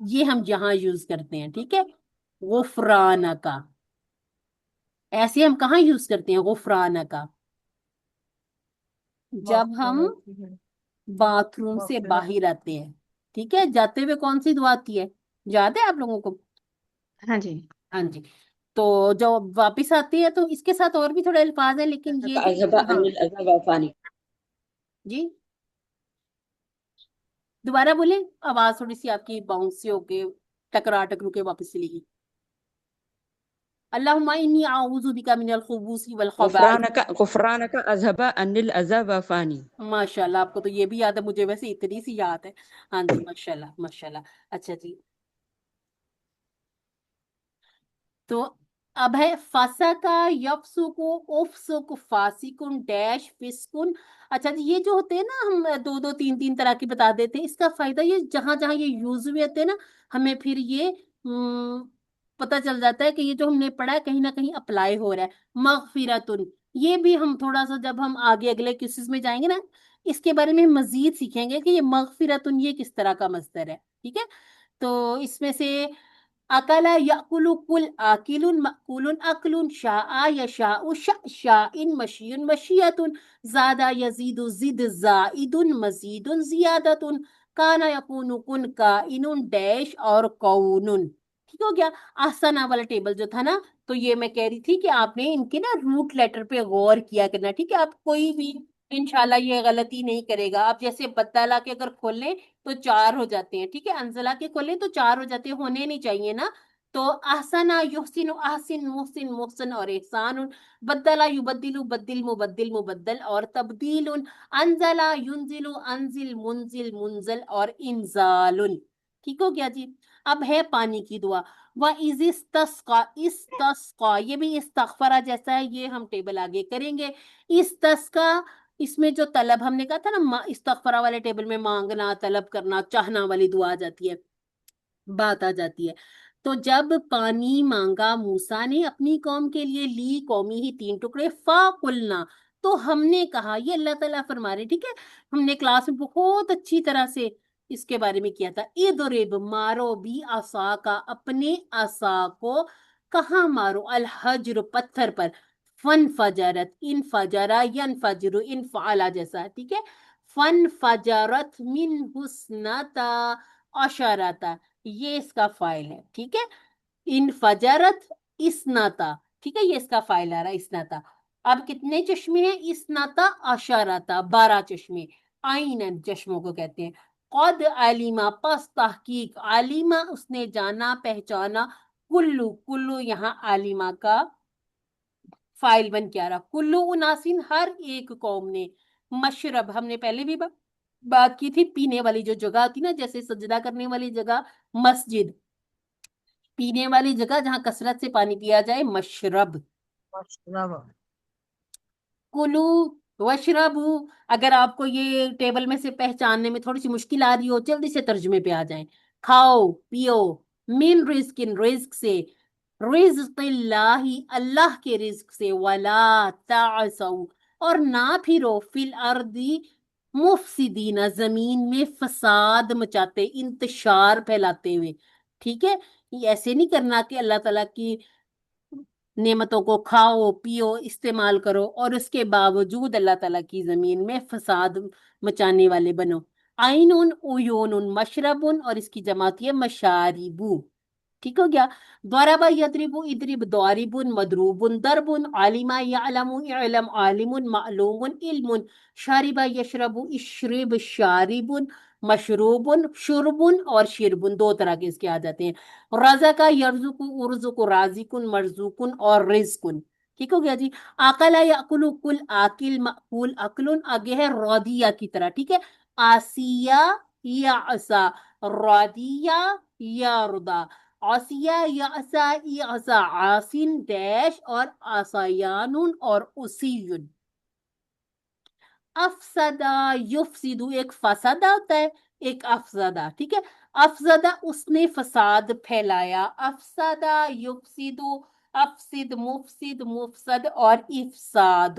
یہ ہم یہاں یوز کرتے ہیں، ٹھیک ہے، غفران کا، ایسے ہم کہاں یوز کرتے ہیں غفران کا؟ جب ہم باتھ روم سے باہر آتے ہیں، ٹھیک ہے، جاتے ہوئے کون سی دعا آتی ہے، یاد ہے آپ لوگوں کو؟ ہاں جی. ہاں جی. تو جو واپس آتی ہے تو اس کے ساتھ اور بھی تھوڑے الفاظ ہیں، لیکن یہ جو اذهب ہاں عن الاذى وافاني. جی دوبارہ بولیں، آواز تھوڑی سی آپ کی باؤنس سے ہو کے ٹکرا کے واپس چلی گئی. اللہم انی اعوذ بک من الخبث والخبائث. غفرانك اذهب عن الاذى وافاني. ماشاء اللہ، آپ کو تو یہ بھی یاد ہے، مجھے ویسے اتنی سی یاد ہے. ہاں جی، ماشاء اللہ ماشاء اللہ. اچھا جی، تو اب ہے فسکا یفسکو افسک فاسکن ڈیش فسکن. اچھا جی، یہ جو ہوتے ہیں نا، ہم دو دو تین تین طرح کی بتا دیتے ہیں. اس کا فائدہ یہ جہاں جہاں یہ یوز ہوئے ہوتے ہیں نا، ہمیں پھر یہ پتہ چل جاتا ہے کہ یہ جو ہم نے پڑھا ہے کہیں نہ کہیں اپلائی ہو رہا ہے. مغفرتن، یہ بھی ہم تھوڑا سا جب ہم آگے اگلے کیسز میں جائیں گے نا، اس کے بارے میں ہم مزید سیکھیں گے کہ یہ مغفرتن یہ کس طرح کا مصدر ہے. ٹھیک ہے، تو اس میں سے اکلا یاکلو کل آکل مأکول اکل شاء یشاء شاء مشی مشیۃ زادہ یزید زد زائد مزید زیادت کانا یکون کن کائن ڈیش اور کون. ٹھیک ہو گیا. آسانہ والا ٹیبل جو تھا نا، تو یہ میں کہہ رہی تھی کہ آپ نے ان کے نا روٹ لیٹر پہ غور کیا کرنا. ٹھیک ہے، آپ کوئی بھی انشاءاللہ یہ غلطی نہیں کرے گا. آپ جیسے بدالہ کے اگر کھول لیں تو 4 ہو جاتے ہیں، ٹھیک ہے، انزلہ کے کھولیں تو 4 ہو جاتے ہیں، ہونے نہیں چاہیے نا. تو احسن یحسن احسن محسن محسن اور احسان. بدلا یبدل بدل مبدل مبدل اور تبدیل. انزلہ ینزل انزل منزل منزل اور انزال. ٹھیک ہو گیا جی. اب ہے پانی کی دعا. وَإِذِ اسْتَسْقَى اسْتَسْقَى، یہ بھی استغفرہ جیسا ہے، یہ ہم ٹیبل آگے کریں گے. استسقا، اس میں جو طلب ہم نے کہا تھا نا، استغفرہ والے ٹیبل میں مانگنا، طلب کرنا، چاہنا والی دعا آ جاتی ہے، بات آ جاتی ہے. تو جب پانی مانگا موسیٰ نے اپنی قوم کے لیے، لی قومی ہی 3 ٹکڑے، فَقُلْنَا، تو ہم نے کہا. یہ اللہ تعالیٰ فرما رہے، ٹھیک ہے، ہم نے کلاس میں بہت اچھی طرح سے اس کے بارے میں کیا تھا. اضرب، مارو، بھی عصا کا، اپنے عصا کو. کہاں مارو؟ الحجر، پتھر پر. فن فجرت، ان فجرا ینفجر انفعلا جیسا ہے، ٹھیک ہے. فن فجرت من حسنتا عشرتا، یہ اس کا فائل ہے، ٹھیک ہے. انفجرت اسناتا، ٹھیک ہے، یہ اس کا فائل آ رہا ہے اسناتا. اب کتنے چشمے ہیں؟ اسناتا عشرتا، 12 چشمے. آئینن، چشموں کو کہتے ہیں. قد علیما، پس تحقیق، علیما اس نے جانا پہچانا. کلو، کلو یہاں علیما کا فائل بن کے آ رہا. کلو اناسین، ہر ایک قوم نے. مشرب، ہم نے پہلے بھی بات کی تھی، پینے والی جو جگہ ہوتی نا، جیسے سجدہ کرنے والی جگہ مسجد، پینے والی جگہ جہاں کثرت سے پانی پیا جائے مشرب. کلو وشربو، اگر آپ کو یہ ٹیبل میں سے پہچاننے میں تھوڑی سی مشکل آ رہی ہو، جلدی سے ترجمے پہ آ جائیں. کھاؤ پیو، من رزق، رزق سے، رزق اللہ، اللہ کے رزق سے. ولا تعثوا، اور نہ پھرو، فی الارض مفسدین، زمین میں فساد مچاتے، انتشار پھیلاتے ہوئے. ٹھیک ہے، یہ ایسے نہیں کرنا کہ اللہ تعالیٰ کی نعمتوں کو کھاؤ پیو استعمال کرو اور اس کے باوجود اللہ تعالیٰ کی زمین میں فساد مچانے والے بنو. عینن عیون مشربن، اور اس کی جماعت ہے مشاربو. ٹھیک ہو گیا. ضرب یضرب اضرب ضارب مضروب ضرب. علم یعلم اعلم عالم معلوم علم. شرب یشرب اشرب شارب. مشروب شرب اور شرب، 2 طرح کے اس کے آ جاتے ہیں. رزق یرزق ارزق رازق مرزوق اور رزق. ٹھیک ہو گیا جی. آکل یاکل کل آکل مأکول اکل، آگے ہے رودیہ کی طرح، ٹھیک ہے. آسیہ یعصا، رودیہ یردا. عصیہ یعصا یعصا عاصن ڈیش اور عصیان اور اسیون. افسدہ یفسدو، ایک فسادہ ہوتا ہے، ایک افسدہ، ٹھیک ہے. افسدہ اس نے فساد پھیلایا. افسدہ یفسدو، افسد مفسد مفسد اور افساد.